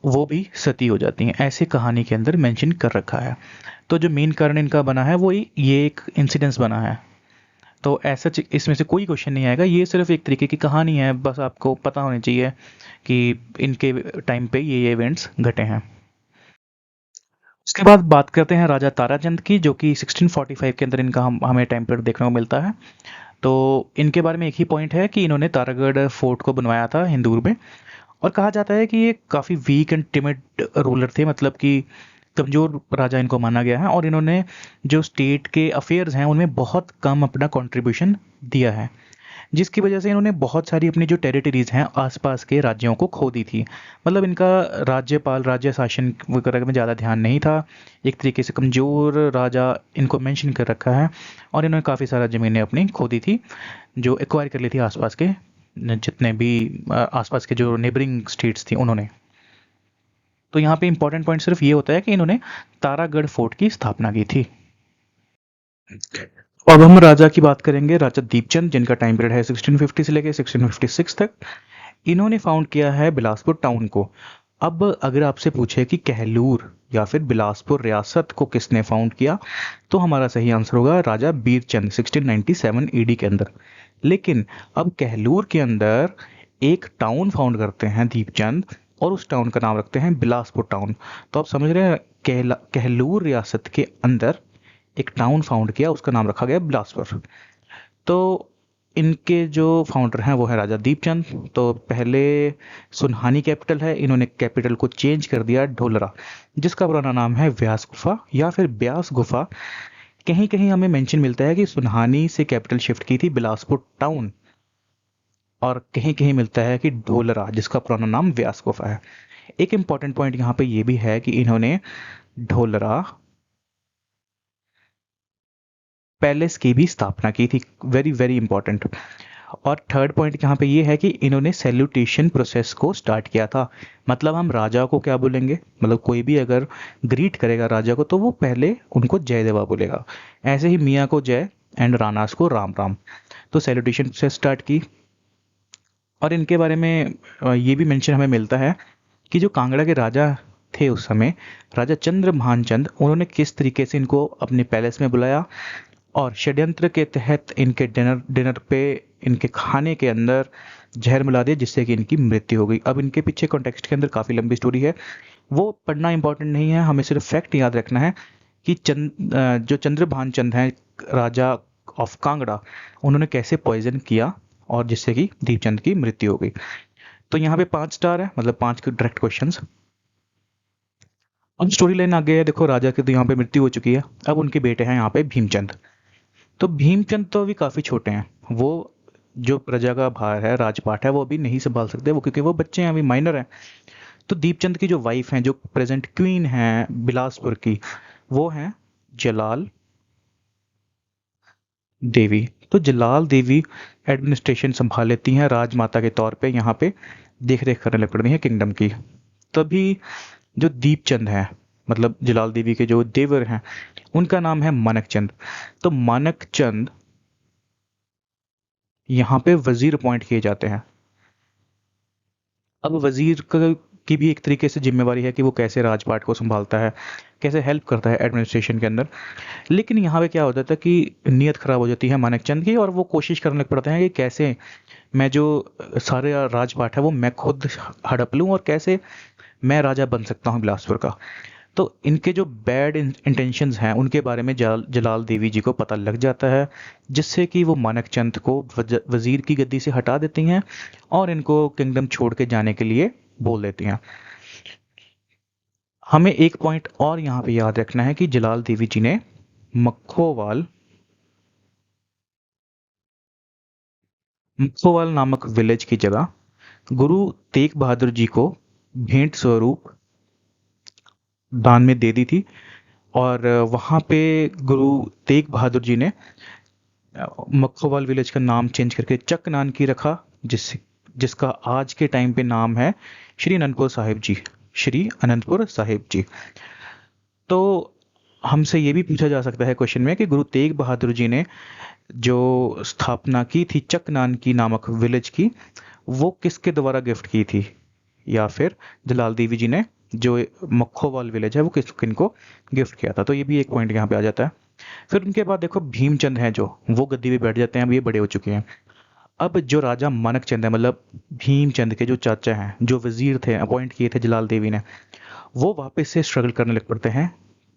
वो भी सती हो जाती हैं, ऐसे कहानी के अंदर मेंशन कर रखा है। तो जो मेन कारण इनका बना है वो ये एक इंसिडेंस बना है। तो ऐसा इसमें से कोई क्वेश्चन नहीं आएगा, ये सिर्फ एक तरीके की कहानी है, बस आपको पता होनी चाहिए कि इनके टाइम पे ये इवेंट्स घटे हैं। उसके बाद बात करते हैं राजा ताराचंद की, जो कि 1645 के अंदर इनका हमें टाइम पीरियड देखने को मिलता है। तो इनके बारे में एक ही पॉइंट है कि इन्होंने तारागढ़ फोर्ट को बनवाया था हिंदूर में, और कहा जाता है कि ये काफ़ी वीक एंड टिमिड रूलर थे, मतलब कि कमज़ोर राजा इनको माना गया है, और इन्होंने जो स्टेट के अफेयर्स हैं उनमें बहुत कम अपना कंट्रीब्यूशन दिया है, जिसकी वजह से इन्होंने बहुत सारी अपनी जो टेरिटरीज़ हैं आसपास के राज्यों को खो दी थी। मतलब इनका राज्यपाल राज्य शासन वगैरह में ज़्यादा ध्यान नहीं था, एक तरीके से कमज़ोर राजा इनको मेंशन कर रखा है, और इन्होंने काफ़ी सारा ज़मीनें अपनी खो दी थी, जो एक्वायर कर ली थी आसपास के जितने भी आसपास के जो नेबरिंग स्टेट्स थी उन्होंने। तो यहाँ पे इंपॉर्टेंट पॉइंट सिर्फ ये होता है कि इन्होंने तारागढ़ फोर्ट की स्थापना की थी। अब हम राजा की बात करेंगे, राजा दीपचंद, जिनका टाइम पीरियड है 1650 से लेकर 1656 तक। इन्होंने फाउंड किया है बिलासपुर टाउन को। अब अगर आपसे पूछे कि कहलूर या फिर बिलासपुर रियासत को किसने फाउंड किया, तो हमारा सही आंसर होगा राजा बीरचंद 1697 ईडी के अंदर। लेकिन अब कहलूर के अंदर एक टाउन फाउंड करते हैं दीपचंद, और उस टाउन का नाम रखते हैं बिलासपुर टाउन। तो आप समझ रहे हैं, कहलूर रियासत के अंदर एक टाउन फाउंड किया, उसका नाम रखा गया बिलासपुर। तो इनके जो फाउंडर हैं वो है राजा दीपचंद। तो पहले सुनहानी कैपिटल है, इन्होंने कैपिटल को चेंज कर दिया ढोलरा, जिसका पुराना नाम है व्यास गुफा या फिर ब्यास गुफा। कहीं कहीं हमें मेंशन मिलता है कि सुनहानी से कैपिटल शिफ्ट की थी बिलासपुर टाउन, और कहीं कहीं मिलता है कि ढोलरा, जिसका पुराना नाम व्यास गुफा है। एक इंपॉर्टेंट पॉइंट यहाँ पे ये भी है कि इन्होंने ढोलरा पैलेस की भी स्थापना की थी, वेरी वेरी इंपॉर्टेंट। और थर्ड पॉइंट यहाँ पे ये है कि इन्होंने सैल्यूटेशन प्रोसेस को स्टार्ट किया था। मतलब हम राजा को क्या बोलेंगे, मतलब कोई भी अगर ग्रीट करेगा राजा को तो वो पहले उनको जय देवा बोलेगा, ऐसे ही मियाँ को जय एंड रानास को राम राम। तो सैल्यूटेशन प्रोसेस स्टार्ट की। और इनके बारे में ये भी मेंशन हमें मिलता है कि जो कांगड़ा के राजा थे उस समय, राजा चंद्रभान चंद, उन्होंने किस तरीके से इनको अपने पैलेस में बुलाया, और षड्यंत्र के तहत इनके डिनर पे इनके खाने के अंदर जहर मिला दिया, जिससे कि इनकी मृत्यु हो गई। अब इनके पीछे कॉन्टेक्स्ट के अंदर काफ़ी लंबी स्टोरी है, वो पढ़ना इंपॉर्टेंट नहीं है, हमें सिर्फ फैक्ट याद रखना है कि जो चंद्रभान चंद हैं राजा ऑफ कांगड़ा, उन्होंने कैसे पॉइजन किया और जिससे कि दीपचंद की मृत्यु हो गई। तो यहाँ पे 5 स्टार है, मतलब 5 के डायरेक्ट क्वेश्चंस। अब स्टोरी लाइन आगे है, देखो राजा की तो यहाँ पे मृत्यु हो चुकी है, अब उनके बेटे हैं यहाँ पे भीमचंद। तो भीमचंद तो अभी काफ़ी छोटे हैं, वो जो प्रजा का भार है, राजपाट है, वो अभी नहीं संभाल सकते वो, क्योंकि वो बच्चे हैं, अभी माइनर हैं। तो दीपचंद की जो वाइफ हैं, जो प्रेजेंट क्वीन हैं बिलासपुर की, वो हैं जलाल देवी। तो जलाल देवी एडमिनिस्ट्रेशन संभाल लेती हैं राजमाता के तौर पे, यहाँ पे देख रेख करने लग पड़ती हैं किंगडम की। तभी जो दीपचंद है, मतलब जलाल देवी के जो देवर हैं, उनका नाम है मानक चंद। तो मानक चंद यहाँ पे वजीर अपॉइंट किए जाते हैं। अब वजीर की भी एक तरीके से जिम्मेवारी है कि वो कैसे राजपाट को संभालता है, कैसे हेल्प करता है एडमिनिस्ट्रेशन के अंदर। लेकिन यहाँ पे क्या होता था कि नीयत खराब हो जाती है मानक चंद की, और वो कोशिश करने लग पड़ते हैं कि कैसे मैं जो सारे राजपाट है वो मैं खुद हड़प लूँ, और कैसे मैं राजा बन सकता हूँ बिलासपुर का। तो इनके जो बैड इंटेंशंस हैं उनके बारे में जलाल देवी जी को पता लग जाता है, जिससे कि वो मानक चंद को वजीर की गद्दी से हटा देती हैं और इनको किंगडम छोड़ के जाने के लिए बोल देती हैं। हमें एक पॉइंट और यहाँ पे याद रखना है कि जलाल देवी जी ने मखोवाल मखोवाल नामक विलेज की जगह गुरु तेग बहादुर जी को भेंट स्वरूप दान में दे दी थी। और वहाँ पे गुरु तेग बहादुर जी ने मखोवाल विलेज का नाम चेंज करके चक नानकी रखा, जिस जिसका आज के टाइम पे नाम है श्री अनंतपुर साहिब जी। श्री अनंतपुर साहिब जी। तो हमसे ये भी पूछा जा सकता है क्वेश्चन में कि गुरु तेग बहादुर जी ने जो स्थापना की थी चक नानकी नामक विलेज की, वो किसके द्वारा गिफ्ट की थी, या फिर जलाल देवी जी ने जो मखोवाल विलेज है वो किनको गिफ्ट किया था। तो ये भी एक पॉइंट यहाँ पे आ जाता है। फिर उनके बाद देखो भीमचंद हैं, जो वो गद्दी पे बैठ जाते हैं, अब ये बड़े हो चुके हैं। अब जो राजा मानक चंद है, मतलब भीमचंद के जो चाचा हैं, जो वजीर थे अपॉइंट किए थे जलाल देवी ने, वो वापस से स्ट्रगल करने लग पड़ते हैं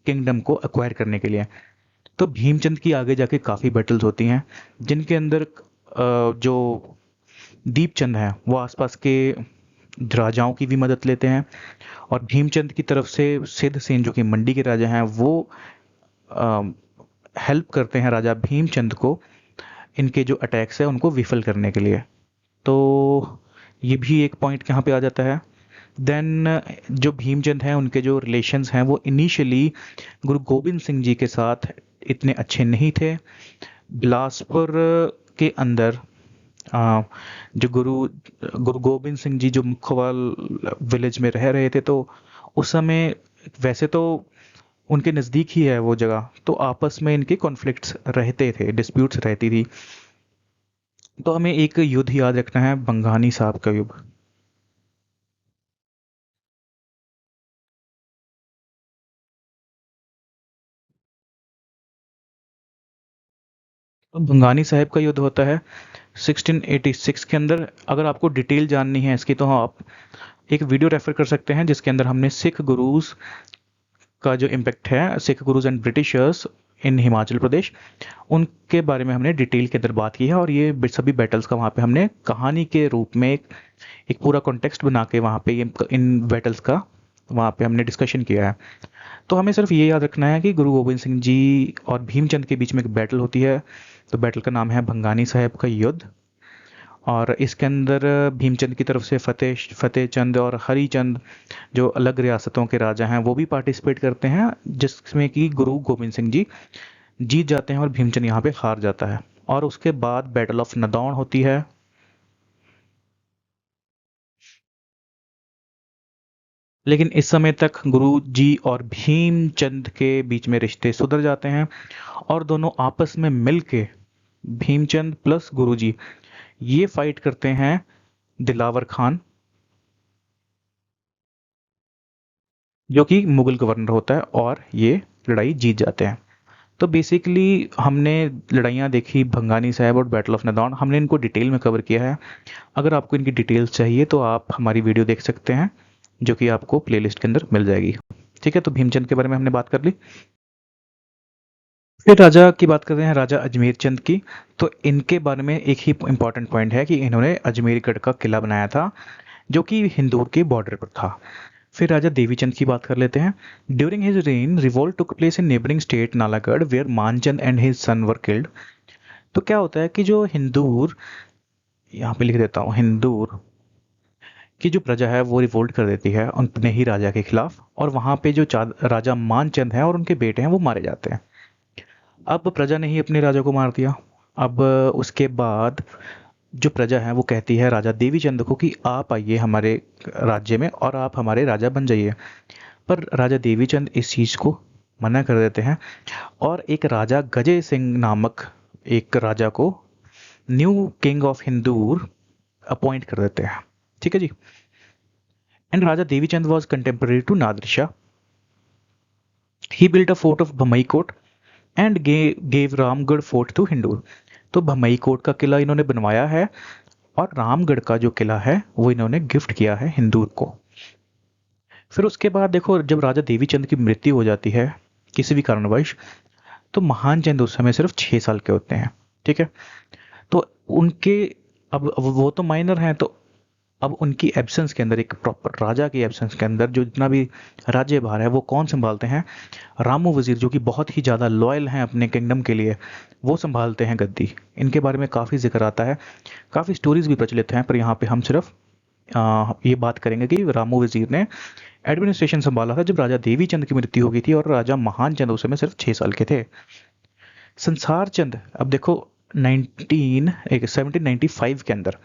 किंगडम को एक्वायर करने के लिए। तो भीमचंद की आगे जाके काफ़ी बैटल्स होती हैं, जिनके अंदर जो दीपचंद है वो आसपास के राजाओं की भी मदद लेते हैं, और भीमचंद की तरफ से सिद्ध सेन जो कि मंडी के राजा हैं वो हेल्प करते हैं राजा भीमचंद को इनके जो अटैक्स है उनको विफल करने के लिए। तो ये भी एक पॉइंट यहाँ पे आ जाता है। देन जो भीमचंद हैं उनके जो रिलेशंस हैं वो इनिशियली गुरु गोविंद सिंह जी के साथ इतने अच्छे नहीं थे। बिलासपुर के अंदर जो गुरु गुरु गोबिंद सिंह जी जो मुखवाल विलेज में रह रहे थे, तो उस समय वैसे तो उनके नज़दीक ही है वो जगह, तो आपस में इनके कॉन्फ्लिक्ट्स रहते थे, डिस्प्यूट्स रहती थी। तो हमें एक युद्ध याद रखना है, बंगानी साहब का युद्ध। तो बंगानी साहब का युद्ध होता है 1686 के अंदर। अगर आपको डिटेल जाननी है इसकी, तो आप एक वीडियो रेफर कर सकते हैं जिसके अंदर हमने सिख गुरुज का जो इम्पैक्ट है, Sikh gurus and Britishers in Himachal Pradesh, उनके बारे में हमने डिटेल के अंदर बात की है। और ये सभी बैटल्स का वहाँ पे हमने कहानी के रूप में एक पूरा कॉन्टेक्स्ट बना के वहाँ पे ये इन बैटल्स का वहाँ पे हमने डिस्कशन किया है। तो हमें सिर्फ ये याद रखना है कि गुरु गोबिंद सिंह जी और भीमचंद के बीच में एक बैटल होती है। तो बैटल का नाम है भंगानी साहब का युद्ध। और इसके अंदर भीमचंद की तरफ से फतेह चंद और हरिचंद, जो अलग रियासतों के राजा हैं, वो भी पार्टिसिपेट करते हैं, जिसमें कि गुरु गोबिंद सिंह जी जीत जाते हैं और भीमचंद यहाँ पे हार जाता है। और उसके बाद बैटल ऑफ नदौन होती है। लेकिन इस समय तक गुरु जी और भीमचंद के बीच में रिश्ते सुधर जाते हैं, और दोनों आपस में मिलके भीमचंद प्लस गुरु जी ये फाइट करते हैं दिलावर खान, जो कि मुगल गवर्नर होता है, और ये लड़ाई जीत जाते हैं। तो बेसिकली हमने लड़ाइयाँ देखी भंगानी साहब और बैटल ऑफ नदौन, हमने इनको डिटेल में कवर किया है। अगर आपको इनकी डिटेल्स चाहिए तो आप हमारी वीडियो देख सकते हैं, जो कि आपको प्लेलिस्ट के अंदर मिल जाएगी। ठीक है, तो भीमचंद के बारे में हमने बात कर ली। फिर राजा की बात करते हैं, राजा अजमेर चंद की। तो इनके बारे में एक ही इम्पॉर्टेंट पॉइंट है कि इन्होंने अजमेरगढ़ का किला बनाया था, जो कि हिंदूर के बॉर्डर पर था। फिर राजा देवीचंद की बात कर लेते हैं। During his reign revolt took place in neighbouring state Nalagarh where Manchand and his son were killed. तो क्या होता है कि जो हिंदूर यहाँ पे लिख देता हूँ, हिंदूर की जो प्रजा है वो रिवोल्ट कर देती है अपने ही राजा के खिलाफ, और वहाँ पे जो राजा मानचंद हैं और उनके बेटे हैं वो मारे जाते हैं। अब प्रजा ने ही अपने राजा को मार दिया। अब उसके बाद जो प्रजा है वो कहती है राजा देवीचंद को कि आप आइए हमारे राज्य में और आप हमारे राजा बन जाइए। पर राजा देवीचंद इस चीज़ को मना कर देते हैं, और एक राजा गजय सिंह नामक एक राजा को new king of Hindur appoint कर देते हैं। ठीक है जी। एंड राजा Devichand was contemporary to Nadir Shah. He built a fort of Bhamaikot and gave Ramgarh fort to Hindur. तो भमईकोट का किला इन्होंने बनवाया है, और रामगढ़ का जो किला है वो इन्होंने गिफ्ट किया है हिंदूर को। फिर उसके बाद देखो, जब राजा देवीचंद की मृत्यु हो जाती है किसी भी कारणवश, तो महानचंद उस समय सिर्फ 6 साल के होते हैं। ठीक है। तो उनके, अब वो तो माइनर हैं, तो अब उनकी एब्सेंस के अंदर, एक प्रॉपर राजा की एब्सेंस के अंदर जो जितना भी राज्यभार है वो कौन संभालते हैं? रामू वजीर, जो कि बहुत ही ज़्यादा लॉयल हैं अपने किंगडम के लिए, वो संभालते हैं गद्दी। इनके बारे में काफ़ी जिक्र आता है, काफ़ी स्टोरीज भी प्रचलित हैं, पर यहाँ पे हम सिर्फ ये बात करेंगे कि रामू वजीर ने एडमिनिस्ट्रेशन संभाला था जब राजा देवीचंद की मृत्यु हो गई थी, और राजा महानचंद उस समय सिर्फ 6 साल के थे। संसार चंद, अब देखो 1795 के अंदर,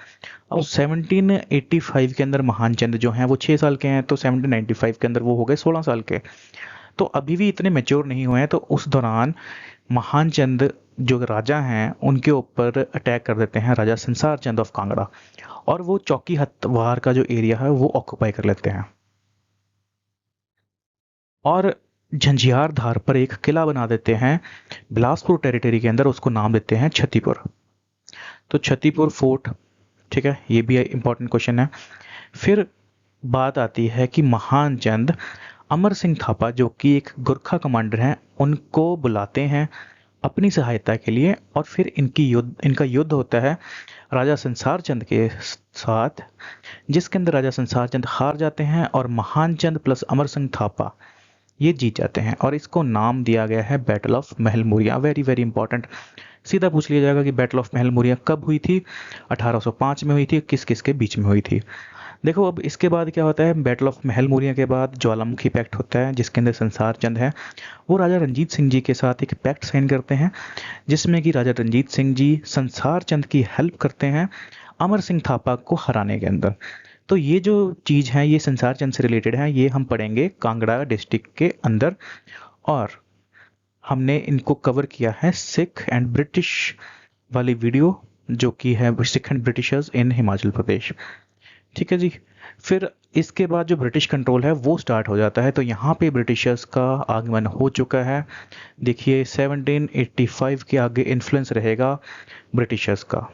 अब 1785 के अंदर महानचंद जो हैं वो 6 साल के हैं, तो 1795 के अंदर वो हो गए 16 साल के। तो अभी भी इतने मेच्योर नहीं हुए हैं। तो उस दौरान महानचंद जो राजा हैं उनके ऊपर अटैक कर देते हैं राजा संसार चंद ऑफ कांगड़ा, और वो चौकी हथवार का जो एरिया है वो ऑक्यूपाई कर लेते हैं, और झंझियार धार पर एक किला बना देते हैं बिलासपुर टेरिटरी के अंदर, उसको नाम देते हैं छत्तीपुर। तो छत्तीपुर फोर्ट, ठीक है, ये भी इंपॉर्टेंट क्वेश्चन है। फिर बात आती है कि महानचंद अमर सिंह थापा, जो कि एक गोरखा कमांडर हैं, उनको बुलाते हैं अपनी सहायता के लिए, और फिर इनका युद्ध होता है राजा संसार चंद के साथ, जिसके अंदर राजा संसार चंद हार जाते हैं और महानचंद प्लस अमर सिंह थापा ये जीत जाते हैं, और इसको नाम दिया गया है battle of Mahal Muria. Very very important, सीधा पूछ लिया जाएगा कि बैटल ऑफ महल मुरिया कब हुई थी? 1805 में हुई थी। किस किस के बीच में हुई थी? देखो, अब इसके बाद क्या होता है, बैटल ऑफ महल मुरिया के बाद ज्वालामुखी पैक्ट होता है, जिसके अंदर संसार चंद है वो राजा रंजीत सिंह जी के साथ एक पैक्ट साइन करते हैं, जिसमें कि राजा रंजीत सिंह जी संसार चंद की हेल्प करते हैं अमर सिंह थापा को हराने के अंदर। तो ये जो चीज़ है ये संसार चंद से रिलेटेड है, ये हम पढ़ेंगे कांगड़ा डिस्ट्रिक्ट के अंदर, और हमने इनको कवर किया है सिख एंड ब्रिटिश वाली वीडियो, जो कि है Sikh and Britishers in Himachal Pradesh. ठीक है जी। फिर इसके बाद जो ब्रिटिश कंट्रोल है वो स्टार्ट हो जाता है, तो यहाँ पे ब्रिटिशर्स का आगमन हो चुका है। देखिए 1785 के आगे इन्फ्लुएंस रहेगा ब्रिटिशर्स का।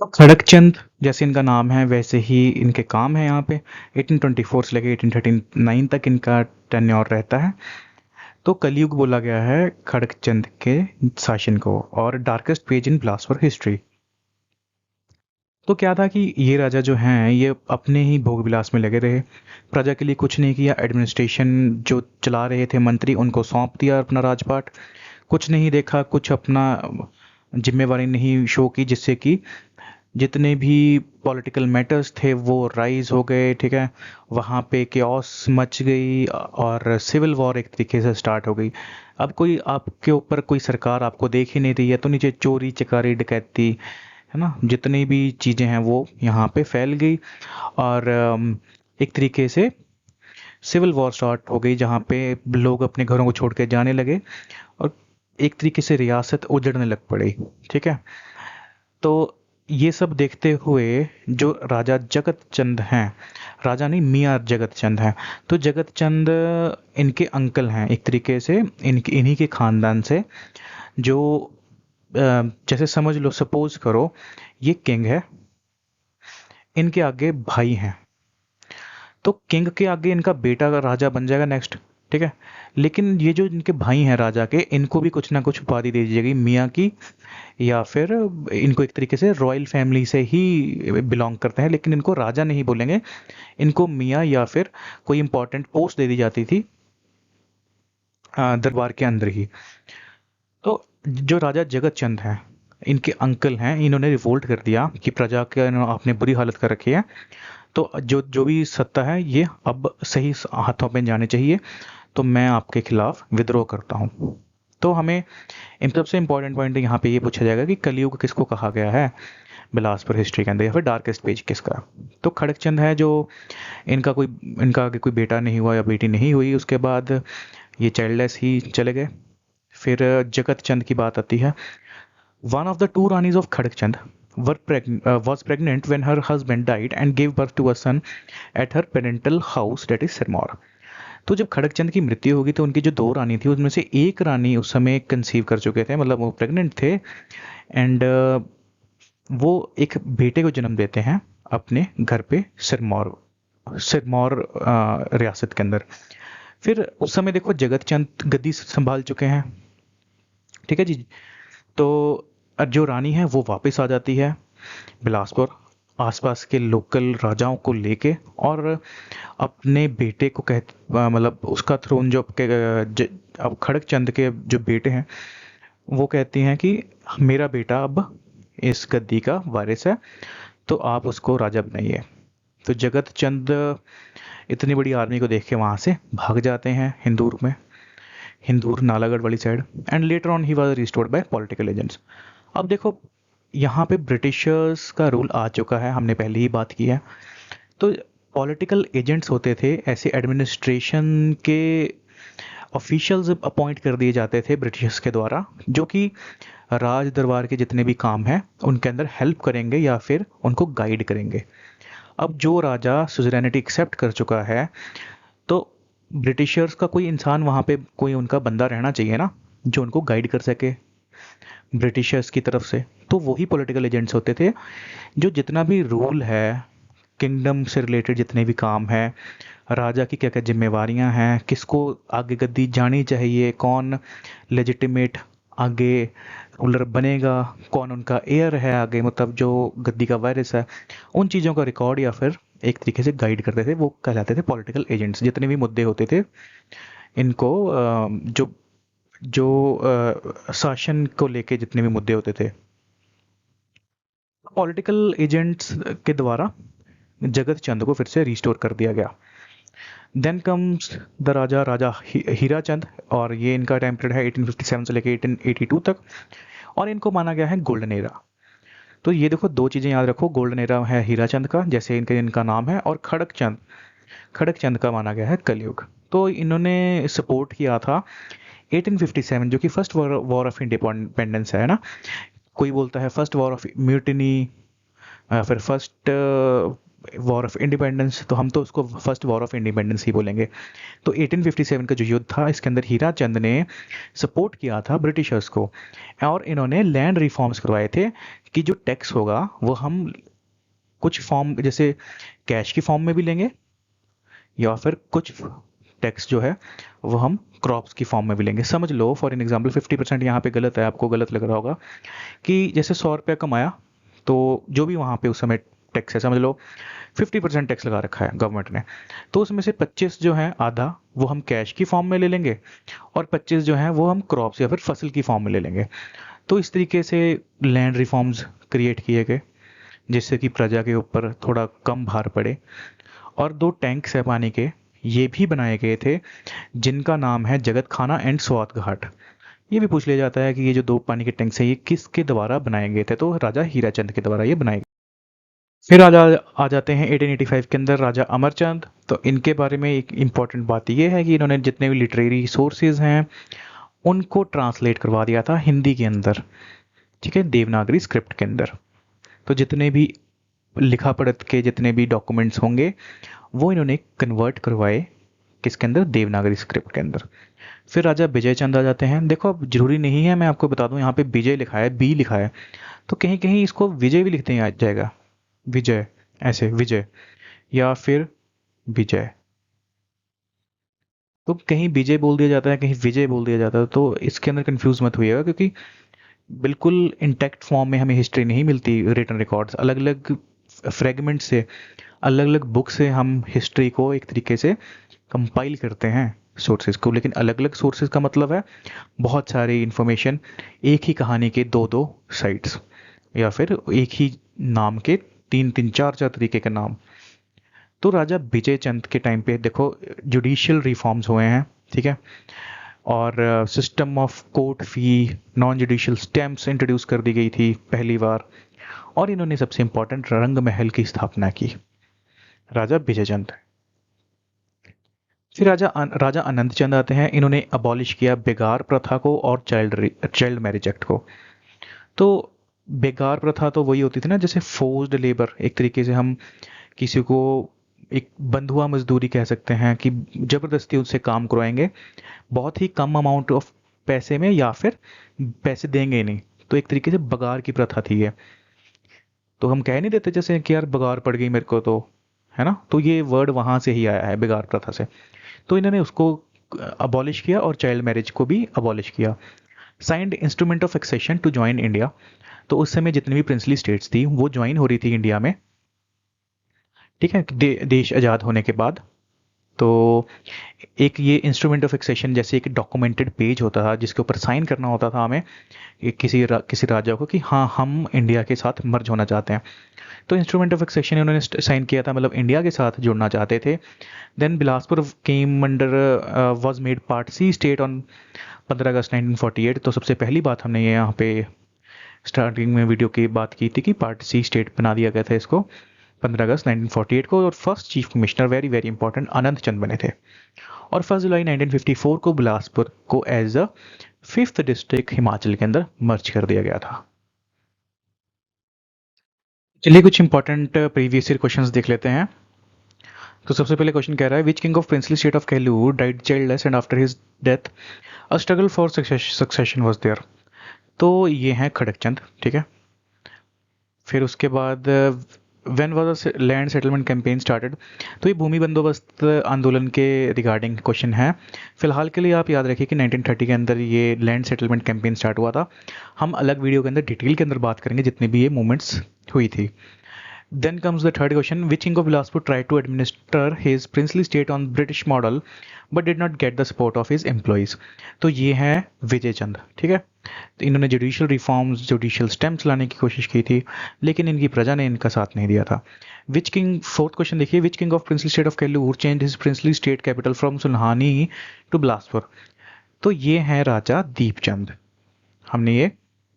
खड़कचंद, जैसे इनका नाम है वैसे ही इनके काम है यहाँ पे। 1824 से लेकर 1839 तक इनका टेन्योर रहता है। तो कलयुग बोला गया है खड़कचंद के शासन को, और darkest page in Bilaspur history. तो क्या था कि ये राजा जो हैं ये अपने ही भोग विलास में लगे रहे, प्रजा के लिए कुछ नहीं किया। एडमिनिस्ट्रेशन जो चला रहे थे मंत्री, उनको सौंप दिया अपना राजपाट, कुछ नहीं देखा, कुछ अपना जिम्मेवारी नहीं शो की, जिससे कि जितने भी पॉलिटिकल मैटर्स थे वो राइज हो गए। ठीक है, वहाँ पे केओस मच गई और सिविल वॉर एक तरीके से स्टार्ट हो गई। अब कोई आपके ऊपर कोई सरकार आपको देख ही नहीं रही है, तो नीचे चोरी चकारी डकैती, है ना, जितनी भी चीज़ें हैं वो यहाँ पे फैल गई, और एक तरीके से सिविल वॉर स्टार्ट हो गई, जहाँ पे लोग अपने घरों को छोड़ के जाने लगे, और एक तरीके से रियासत उजड़ने लग पड़ी। ठीक है। तो ये सब देखते हुए जो राजा जगत चंद हैं, राजा नहीं मियाँ जगत चंद हैं, तो जगत चंद इनके अंकल हैं एक तरीके से, इनके इन्हीं के खानदान से, जो जैसे समझ लो, सपोज करो ये किंग है, इनके आगे भाई हैं, तो किंग के आगे इनका बेटा का राजा बन जाएगा नेक्स्ट। ठीक है। लेकिन ये जो इनके भाई हैं राजा के, इनको भी कुछ ना कुछ उपाधि दे दी जाएगी मियाँ की, या फिर इनको एक तरीके से रॉयल फैमिली से ही बिलोंग करते हैं, लेकिन इनको राजा नहीं बोलेंगे, इनको मियाँ या फिर कोई इंपॉर्टेंट पोस्ट दे दी जाती थी दरबार के अंदर ही। तो जो राजा जगत चंद हैं इनके अंकल हैं, इन्होंने रिवोल्ट कर दिया कि प्रजा के आपने बुरी हालत कर रखी है, तो जो जो भी सत्ता है ये अब सही हाथों में जानी चाहिए, तो मैं आपके खिलाफ विद्रोह करता हूँ। तो हमें सबसे इंपॉर्टेंट पॉइंट यहाँ पे ये पूछा जाएगा कि कलयुग किसको कहा गया है बिलासपुर हिस्ट्री के अंदर, या फिर डार्केस्ट पेज किसका है। तो खड़गचंद है जो, इनका आगे कोई बेटा नहीं हुआ या बेटी नहीं हुई, उसके बाद ये चाइल्डलेस ही चले गए। फिर जगत चंद की बात आती है। वन ऑफ द टू रानीज ऑफ Khadagchand was pregnant when her husband died and gave birth to a son at her parental house, that is Sirmaur. तो जब खड़गचंद की मृत्यु होगी तो उनकी जो दो रानी थी उसमें से एक रानी उस समय कंसीव कर चुके थे, मतलब वो प्रेग्नेंट थे, एंड वो एक बेटे को जन्म देते हैं अपने घर पे सिरमौर, रियासत के अंदर। फिर उस समय देखो जगत चंद गद्दी संभाल चुके हैं, ठीक है जी। तो जो रानी है वो वापस आ जाती है बिलासपुर आसपास के लोकल राजाओं को लेके, और अपने बेटे को मतलब उसका थ्रोन जो अब खड़गचंद के जो बेटे हैं वो कहती हैं कि मेरा बेटा अब इस गद्दी का वारिस है, तो आप उसको राजा बनाइए। तो जगत चंद इतनी बड़ी आर्मी को देख के वहाँ से भाग जाते हैं हिंदूर नालागढ़ वाली side, and later on he was restored bye political agents. अब देखो यहाँ पे ब्रिटिशर्स का रूल आ चुका है, हमने पहले ही बात की है। तो पॉलिटिकल एजेंट्स होते थे, ऐसे एडमिनिस्ट्रेशन के ऑफिशियल्स अपॉइंट कर दिए जाते थे ब्रिटिशर्स के द्वारा, जो कि राज दरबार के जितने भी काम हैं उनके अंदर हेल्प करेंगे या फिर उनको गाइड करेंगे। अब जो राजा सुजरैनिटी एक्सेप्ट कर चुका है, तो ब्रिटिशर्स का कोई इंसान वहाँ पे कोई उनका बंदा रहना चाहिए ना, जो उनको गाइड कर सके ब्रिटिशर्स की तरफ से। तो वही पॉलिटिकल एजेंट्स होते थे, जो जितना भी रूल है, किंगडम से रिलेटेड जितने भी काम हैं, राजा की क्या क्या जिम्मेवारियां हैं, किसको आगे गद्दी जानी चाहिए, कौन लेजिटिमेट आगे रूलर बनेगा, कौन उनका एयर है आगे, मतलब जो गद्दी का वारिस है, उन चीज़ों का रिकॉर्ड या फिर एक तरीके से गाइड करते थे, वो कहलाते थे पॉलिटिकल एजेंट्स। जितने भी मुद्दे होते थे इनको जो जो शासन को लेके जितने भी मुद्दे होते थे, पॉलिटिकल एजेंट्स के द्वारा जगत चंद को फिर से रिस्टोर कर दिया गया। देन कम्स द राजा हीरा चंद, और ये इनका टाइम पीरियड है 1857 से लेके 1882 तक, और इनको माना गया है गोल्डन एरा। तो ये देखो दो चीज़ें याद रखो, गोल्डन एरा है हीरा चंद का, जैसे इनका नाम है, और खड़गचंद का माना गया है कलयुग। तो इन्होंने सपोर्ट किया था 1857, जो कि फर्स्ट वॉर ऑफ इंडिपेंडेंस है ना। कोई बोलता है फर्स्ट वॉर ऑफ म्यूटिनी, फिर फर्स्ट वॉर ऑफ इंडिपेंडेंस, तो हम तो उसको फर्स्ट वॉर ऑफ इंडिपेंडेंस ही बोलेंगे। तो 1857 का जो युद्ध था, इसके अंदर हीरा चंद ने सपोर्ट किया था ब्रिटिशर्स को, और इन्होंने लैंड रिफॉर्म्स करवाए थे कि जो टैक्स होगा वो हम कुछ फॉर्म, जैसे कैश की फॉर्म में भी लेंगे, या फिर कुछ टैक्स जो है वो हम क्रॉप्स की फॉर्म में भी लेंगे। समझ लो फॉर एन एग्जाम्पल 50% यहाँ पे गलत है, आपको गलत लग रहा होगा कि जैसे 100 रुपया कमाया, तो जो भी वहाँ पे उस समय टैक्स है, समझ लो 50% टैक्स लगा रखा है गवर्नमेंट ने, तो उसमें से 25 जो है आधा वो हम कैश की फॉर्म में ले लेंगे, और 25 जो है वो हम क्रॉप्स या फिर फसल की फॉर्म में ले लेंगे। तो इस तरीके से लैंड रिफॉर्म्स क्रिएट किए गए, जिससे कि प्रजा के ऊपर थोड़ा कम भार पड़े। और 2 टैंक्स है पानी के, ये भी बनाए गए थे, जिनका नाम है जगत खाना एंड स्वात घाट। ये भी पूछ लिया जाता है कि ये जो 2 पानी के टैंक्स हैं ये किसके द्वारा बनाए गए थे, तो राजा हीरा चंद के द्वारा ये बनाए गए। फिर आ जाते हैं 1885 के अंदर राजा अमरचंद। तो इनके बारे में एक इम्पॉर्टेंट बात ये है कि इन्होंने जितने भी लिटरेरी सोर्सेज हैं उनको ट्रांसलेट करवा दिया था हिंदी के अंदर, ठीक है, देवनागरी स्क्रिप्ट के अंदर। तो जितने भी लिखा पढ़त के जितने भी डॉक्यूमेंट्स होंगे वो इन्होंने कन्वर्ट करवाए किसके अंदर, देवनागरी स्क्रिप्ट के अंदर। फिर राजा विजय चंद आ जाते हैं। देखो अब जरूरी नहीं है, मैं आपको बता दूं, यहाँ पे विजय लिखा है, बी लिखा है, तो कहीं कहीं इसको विजय भी लिखते हैं आ जाएगा, विजय, ऐसे विजय, या फिर विजय, तो कहीं विजय बोल दिया जाता है, कहीं विजय बोल दिया जाता है, तो इसके अंदर कंफ्यूज मत होइएगा, क्योंकि बिल्कुल इंटैक्ट फॉर्म में हमें हिस्ट्री नहीं मिलती। रिटन रिकॉर्ड्स अलग अलग फ्रेगमेंट से, अलग अलग बुक से हम हिस्ट्री को एक तरीके से कंपाइल करते हैं, सोर्सेज को, लेकिन अलग अलग सोर्सेज का मतलब है बहुत सारी इंफॉर्मेशन, एक ही कहानी के दो दो साइड्स, या फिर एक ही नाम के तीन तीन चार चार तरीके के नाम। तो राजा विजय चंद के टाइम पे देखो जुडिशियल रिफॉर्म्स हुए हैं, ठीक है, और system of court fee, non judicial stamps introduce कर दी गई थी पहली बार, और इन्होंने सबसे इंपॉर्टेंट रंग महल की स्थापना की, राजा विजय चंद। फिर राजा आनंद चंद आते हैं, इन्होंने अबॉलिश किया बेगार प्रथा को और चाइल्ड मैरिज एक्ट को। तो बेगार प्रथा तो वही होती थी ना, जैसे फोर्स्ड लेबर, एक तरीके से हम किसी को एक बंधुआ मजदूरी कह सकते हैं कि जबरदस्ती उससे काम करवाएंगे बहुत ही कम अमाउंट ऑफ पैसे में, या फिर पैसे देंगे ही नहीं। तो एक तरीके से बगार की प्रथा थी ये। तो हम कह नहीं देते जैसे कि यार बगार पड़ गई मेरे को, तो है ना, तो ये वर्ड वहां से ही आया है, बेगार प्रथा से। तो इन्होंने उसको अबॉलिश किया और चाइल्ड मैरिज को भी अबॉलिश किया। Signed instrument of accession to join India. तो उस समय जितनी भी प्रिंसली स्टेट्स थी वो ज्वाइन हो रही थी इंडिया में, ठीक है, देश आज़ाद होने के बाद। तो एक ये इंस्ट्रूमेंट ऑफ एक्सेशन जैसे एक डॉक्यूमेंटेड पेज होता था जिसके ऊपर साइन करना होता था हमें, किसी राजा को, कि हाँ हम इंडिया के साथ मर्ज होना चाहते हैं। तो इंस्ट्रूमेंट ऑफ एक्सेशन इन्होंने साइन किया था, मतलब इंडिया के साथ जुड़ना चाहते थे। Then Bilaspur came under was made part C state on 15 August 1948। तो सबसे पहली बात हमने ये यहाँ पे स्टार्टिंग में वीडियो की बात की थी कि पार्ट सी स्टेट बना दिया गया था इसको 15 अगस्त 1948 को, और first chief commissioner very very important Anand Chand बने थे। और 1 जुलाई 1954 को बिलासपुर को as a 5th district Himachal के अंदर मर्ज कर दिया गया था। चलिए कुछ इंपॉर्टेंट प्रीवियस ईयर क्वेश्चंस देख लेते हैं। तो सबसे पहले क्वेश्चन कह रहा है which king of princely state of Kahlur died childless and after his death a struggle for succession was there. तो ये हैं खड़कचंद, ठीक है। फिर उसके बाद when was the land settlement campaign started. तो ये भूमि बंदोबस्त आंदोलन के रिगार्डिंग क्वेश्चन है। फिलहाल के लिए आप याद रखिए कि 1930 के अंदर ये लैंड सेटलमेंट कैंपेन स्टार्ट हुआ था। हम अलग वीडियो के अंदर डिटेल के अंदर बात करेंगे जितनी भी ये मूवमेंट्स हुई थी। Then comes the third question. Which king of Bilaspur tried to administer his princely state on British model but did not get the support of his employees? तो ये है विजय चंद, ठीक है। तो इन्होंने जुडिशियल रिफॉर्म्स, जुडिशियल स्टैम्प्स लाने की कोशिश की थी, लेकिन इनकी प्रजा ने इनका साथ नहीं दिया था। विच किंग, फोर्थ क्वेश्चन देखिए, which king of princely state of Kahlur change his princely state capital from Sulhani to Bilaspur. तो ये है राजा दीपचंद, हमने ये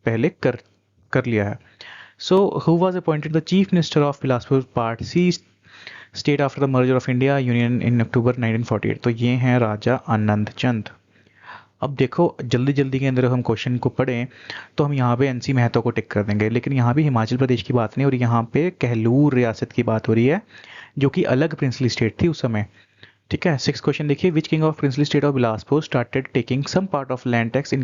पहले कर लिया है। So, who was appointed the Chief Minister of Bilaspur Part C state after the merger of India Union in October 1948? तो ये हैं राजा आनंद चंद। अब देखो जल्दी जल्दी के अंदर हम क्वेश्चन को पढ़ें तो हम यहाँ पे एनसी महतो को टिक कर देंगे, लेकिन यहाँ भी हिमाचल प्रदेश की बात नहीं, और यहाँ पे कहलूर रियासत की बात हो रही है जो कि अलग प्रिंसली स्टेट थी उस समय, ठीक है। 6th क्वेश्चन देखिए, which king of princely state of Bilaspur started taking some part of land tax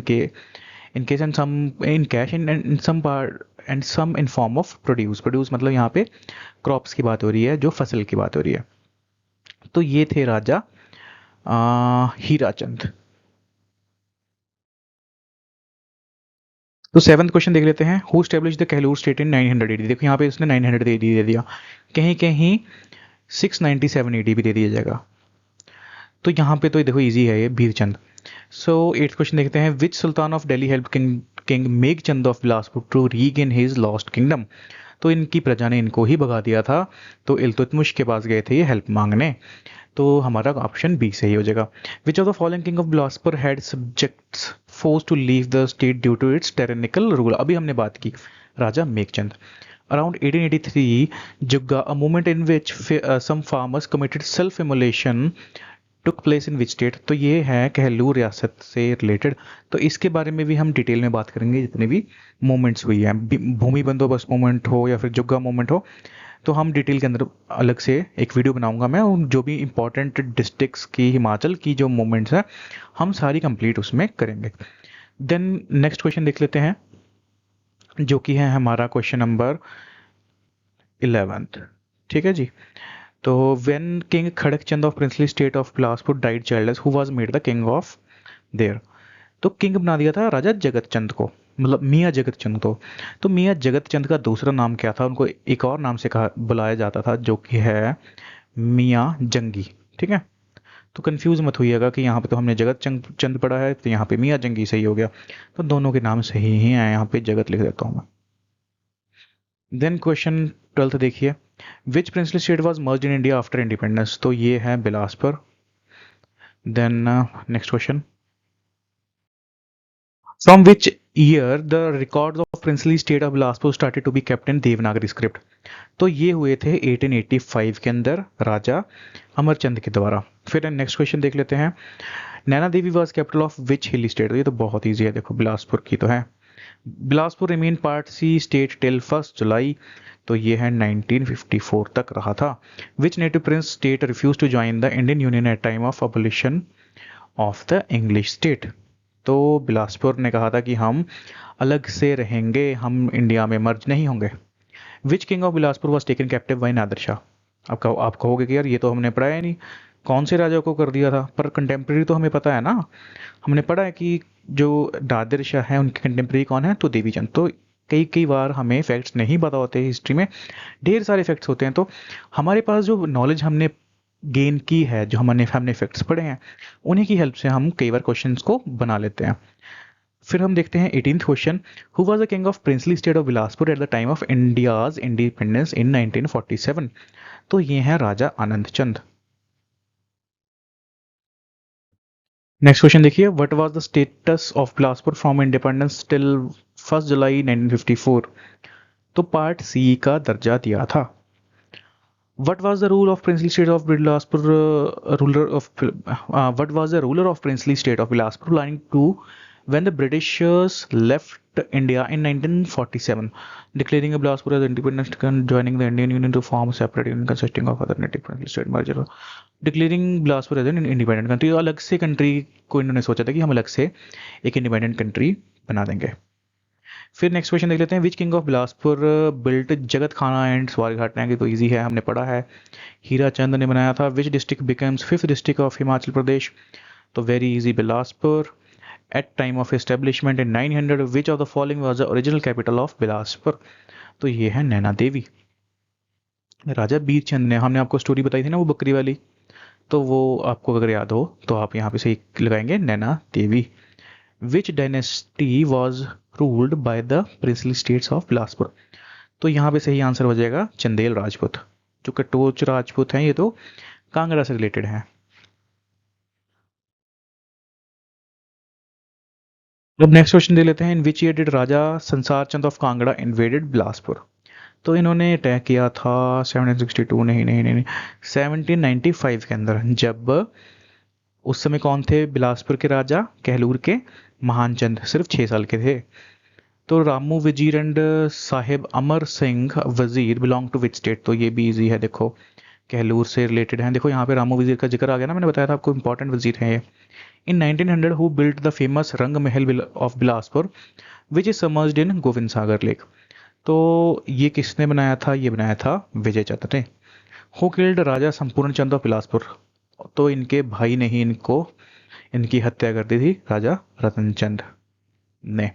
in case and some in cash and some part and some in form of produce मतलब यहाँ पे crops की बात हो रही है, जो फसल की बात हो रही है। तो ये थे राजा हीराचंद। तो 7th क्वेश्चन देख लेते हैं, who establish the Kahlur state in 900 AD। देखो यहाँ पे उसने 900 AD दे दिया, कहीं कहीं 697 AD भी दे दिया जाएगा। तो यहाँ पे तो देखो इजी है ये, भीरचंद। सो 8th क्वेश्चन देखते हैं, which sultan of Delhi help king Meghchand of Bilaspur to regain his lost kingdom. तो इनकी प्रजा ने इनको ही भगा दिया था, तो इल्तुतमिश के पास गए थे ये हेल्प मांगने। तो हमारा ऑप्शन बी सही हो जाएगा। Which of the following king of Bilaspur had subjects force to leave the state due to its tyrannical rule. अभी हमने बात की राजा Meghchand. Around 1883, Jugga, a movement in which some farmers committed self-immolation, took place in which state. तो ये है कहलूर रियासत से रिलेटेड, तो इसके बारे में भी हम डिटेल में बात करेंगे जितने भी मूवमेंट्स हुई हैं, भूमि बंदोबस्त मूवमेंट हो या फिर जुग्गा मूवमेंट हो, तो हम डिटेल के अंदर अलग से एक वीडियो बनाऊंगा मैं, और जो भी इंपॉर्टेंट डिस्ट्रिक्ट्स की हिमाचल की जो मूवमेंट्स हैं हम सारी कंप्लीट उसमें करेंगे। देन नेक्स्ट क्वेश्चन देख लेते हैं जो कि है हमारा क्वेश्चन नंबर 11th, ठीक है जी। तो when king Khadakchand of princely state of Bilaspur died childless, who was made the king of there. तो किंग बना दिया था राजा जगत चंद को, मतलब मियाँ जगत चंद को। तो मियाँ जगत चंद का दूसरा नाम क्या था, उनको एक और नाम से कहा बुलाया जाता था जो कि है मियाँ जंगी, ठीक है। तो कंफ्यूज मत होइएगा कि यहाँ पे तो हमने जगत चंद पढ़ा है तो यहाँ पे मियाँ जंगी सही हो गया, तो दोनों के नाम सही ही हैं, यहाँ पे जगत लिख देता हूँ मैं। देन क्वेश्चन 12th देखिए, which princely state was merged in India after independence, तो ये है Bilaspur. Then next question, from which year the records of princely state of Bilaspur started to be kept in Devanagari script, तो ये हुए थे 1885 के अंदर राजा अमरचंद के द्वारा। फिर नेक्स्ट क्वेश्चन देख लेते हैं, Naina Devi was capital of which hilly state, ये तो बहुत ईजी है, देखो बिलासपुर की तो है। Bilaspur remain part C state till 1 जुलाई, तो ये है 1954 तक रहा था। Which native prince state refuse to join the Indian union at time of abolition of the English state, तो बिलासपुर ने कहा था कि हम अलग से रहेंगे, हम इंडिया में मर्ज नहीं होंगे। Which king of Bilaspur was taken captive by Nadir Shah, आप कहोगे कि यार ये तो हमने पढ़ा है नहीं, कौन से राजा को कर दिया था, पर कंटेम्प्रेरी तो हमें पता है ना, हमने पढ़ा है कि जो नादिर शाह है उनके कंटेम्प्रेरी कौन है, तो देवी चंद। तो कई कई बार हमें फैक्ट्स नहीं पता होते, हिस्ट्री में ढेर सारे फैक्ट्स होते हैं, तो हमारे पास जो नॉलेज हमने गेन की है, जो हमने फैक्ट्स पढ़े हैं, उन्हीं की हेल्प से हम कई बार क्वेश्चंस को बना लेते हैं। फिर हम देखते हैं 18th question, who was the king of princely state of Bilaspur at the time of India's independence in 1947, तो ये है राजा आनंद चंद। नेक्स्ट क्वेश्चन देखिए, what was the status of Bilaspur from independence till 1 जुलाई 1954, तो पार्ट सी का दर्जा दिया था। What was the rule of princely state of Bilaspur? What was the ruler of princely state of Bilaspur planning to when the Britishers left India in 1947, declaring a Bilaspur as independent and joining the Indian Union to form a separate union consisting of other native princely state merger, declaring Bilaspur as an independent country। तो अलग से country को इन्होंने सोचा था कि हम अलग से एक इंडिपेंडेंट कंट्री बना देंगे। फिर नेक्स्ट क्वेश्चन देख लेते हैं, विच किंग ऑफ बिलासपुर बिल्ट जगत खाना एंड स्वारघाट, की तो इजी है, हमने पढ़ा है, हीरा चंद ने बनाया था। Which district becomes 5th district of Himachal Pradesh, तो very easy, Bilaspur. At time of establishment in 900 which of the following was the original capital of Bilaspur, तो ये है नैना देवी। राजा बीर चंद ने, हमने आपको स्टोरी बताई थी ना वो बकरी वाली, तो वो आपको अगर याद हो तो आप यहाँ पे सही लगाएंगे Naina Devi. Which dynasty was ruled by the princely states of Bilaspur, तो यहाँ पे सही आंसर हो जाएगा चंदेल राजपूत। जो कटोच राजपूत हैं ये तो कांगड़ा से रिलेटेड हैं। अब नेक्स्ट क्वेश्चन दे लेते हैं, इन विच ईयर डिड राजा संसार चंद ऑफ कांगड़ा इन्वेडेड बिलासपुर, तो इन्होंने अटैक किया था 1762, नहीं 1795 के अंदर, जब उस समय कौन थे बिलासपुर के राजा, कहलूर के महान चंद, सिर्फ 6 साल के थे। तो रामू वजीर एंड साहिब अमर सिंह वजीर बिलोंग टू विच स्टेट, तो ये भी इजी है, देखो कहलूर से रिलेटेड है। देखो यहाँ पे रामू वजीर का जिक्र आ गया ना, मैंने बताया था आपको, इंपॉर्टेंट वजीर है ये। इन 1900 हु बिल्ट द फेमस रंग महल of Bilaspur which is समर्ज्ड in Govind Sagar lake, तो ये किसने बनाया था, ये बनाया था विजय चंद ने। हु किल्ड राजा संपूर्ण चंद ऑफ बिलासपुर, तो इनके भाई ने ही इनकी हत्या कर दी थी, राजा रतन चंद ने।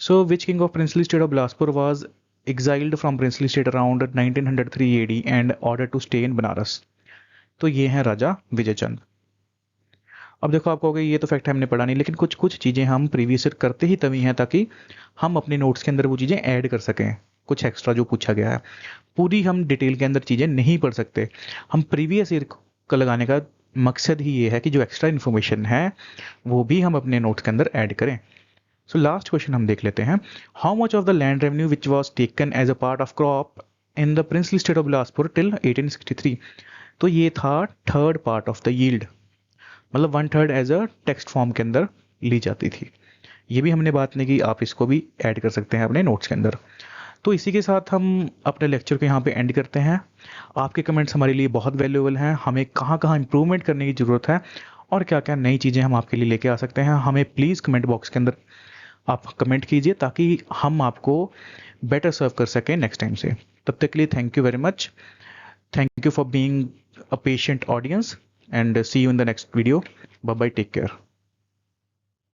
So, which king of princely state of Bilaspur was exiled from princely state around 1903 AD and ordered to stay in Banaras, तो ये हैं राजा विजय चंद। अब देखो आप कहोगे ये तो फैक्ट हमने पढ़ा नहीं, लेकिन कुछ कुछ चीज़ें हम प्रीवियस ईयर करते ही तभी हैं ताकि हम अपने नोट्स के अंदर वो चीज़ें ऐड कर सकें, कुछ एक्स्ट्रा जो पूछा गया है। पूरी हम डिटेल के अंदर चीज़ें नहीं पढ़ सकते, हम प्रीवियस ईयर का लगाने का मकसद ही ये है कि जो एक्स्ट्रा इन्फॉर्मेशन है वो भी हम अपने नोट्स के अंदर ऐड करें। सो लास्ट क्वेश्चन हम देख लेते हैं, how much of the land revenue which was taken as a part of crop in the princely state of Bilaspur till 1863, तो ये था 3rd part of the yield, मतलब 1/3 एज अ टेक्स्ट फॉर्म के अंदर ली जाती थी। ये भी हमने बात नहीं की, आप इसको भी ऐड कर सकते हैं अपने नोट्स के अंदर। तो इसी के साथ हम अपने लेक्चर को यहाँ पे एंड करते हैं। आपके कमेंट्स हमारे लिए बहुत वैल्यूएबल हैं, हमें कहाँ कहाँ इंप्रूवमेंट करने की ज़रूरत है और क्या क्या नई चीज़ें हम आपके लिए लेके आ सकते हैं, हमें प्लीज़ कमेंट बॉक्स के अंदर आप कमेंट कीजिए ताकि हम आपको बेटर सर्व कर सकें नेक्स्ट टाइम से। तब तक के लिए thank you very much, thank you for being a patient audience and see you in the next video, bye bye, take care.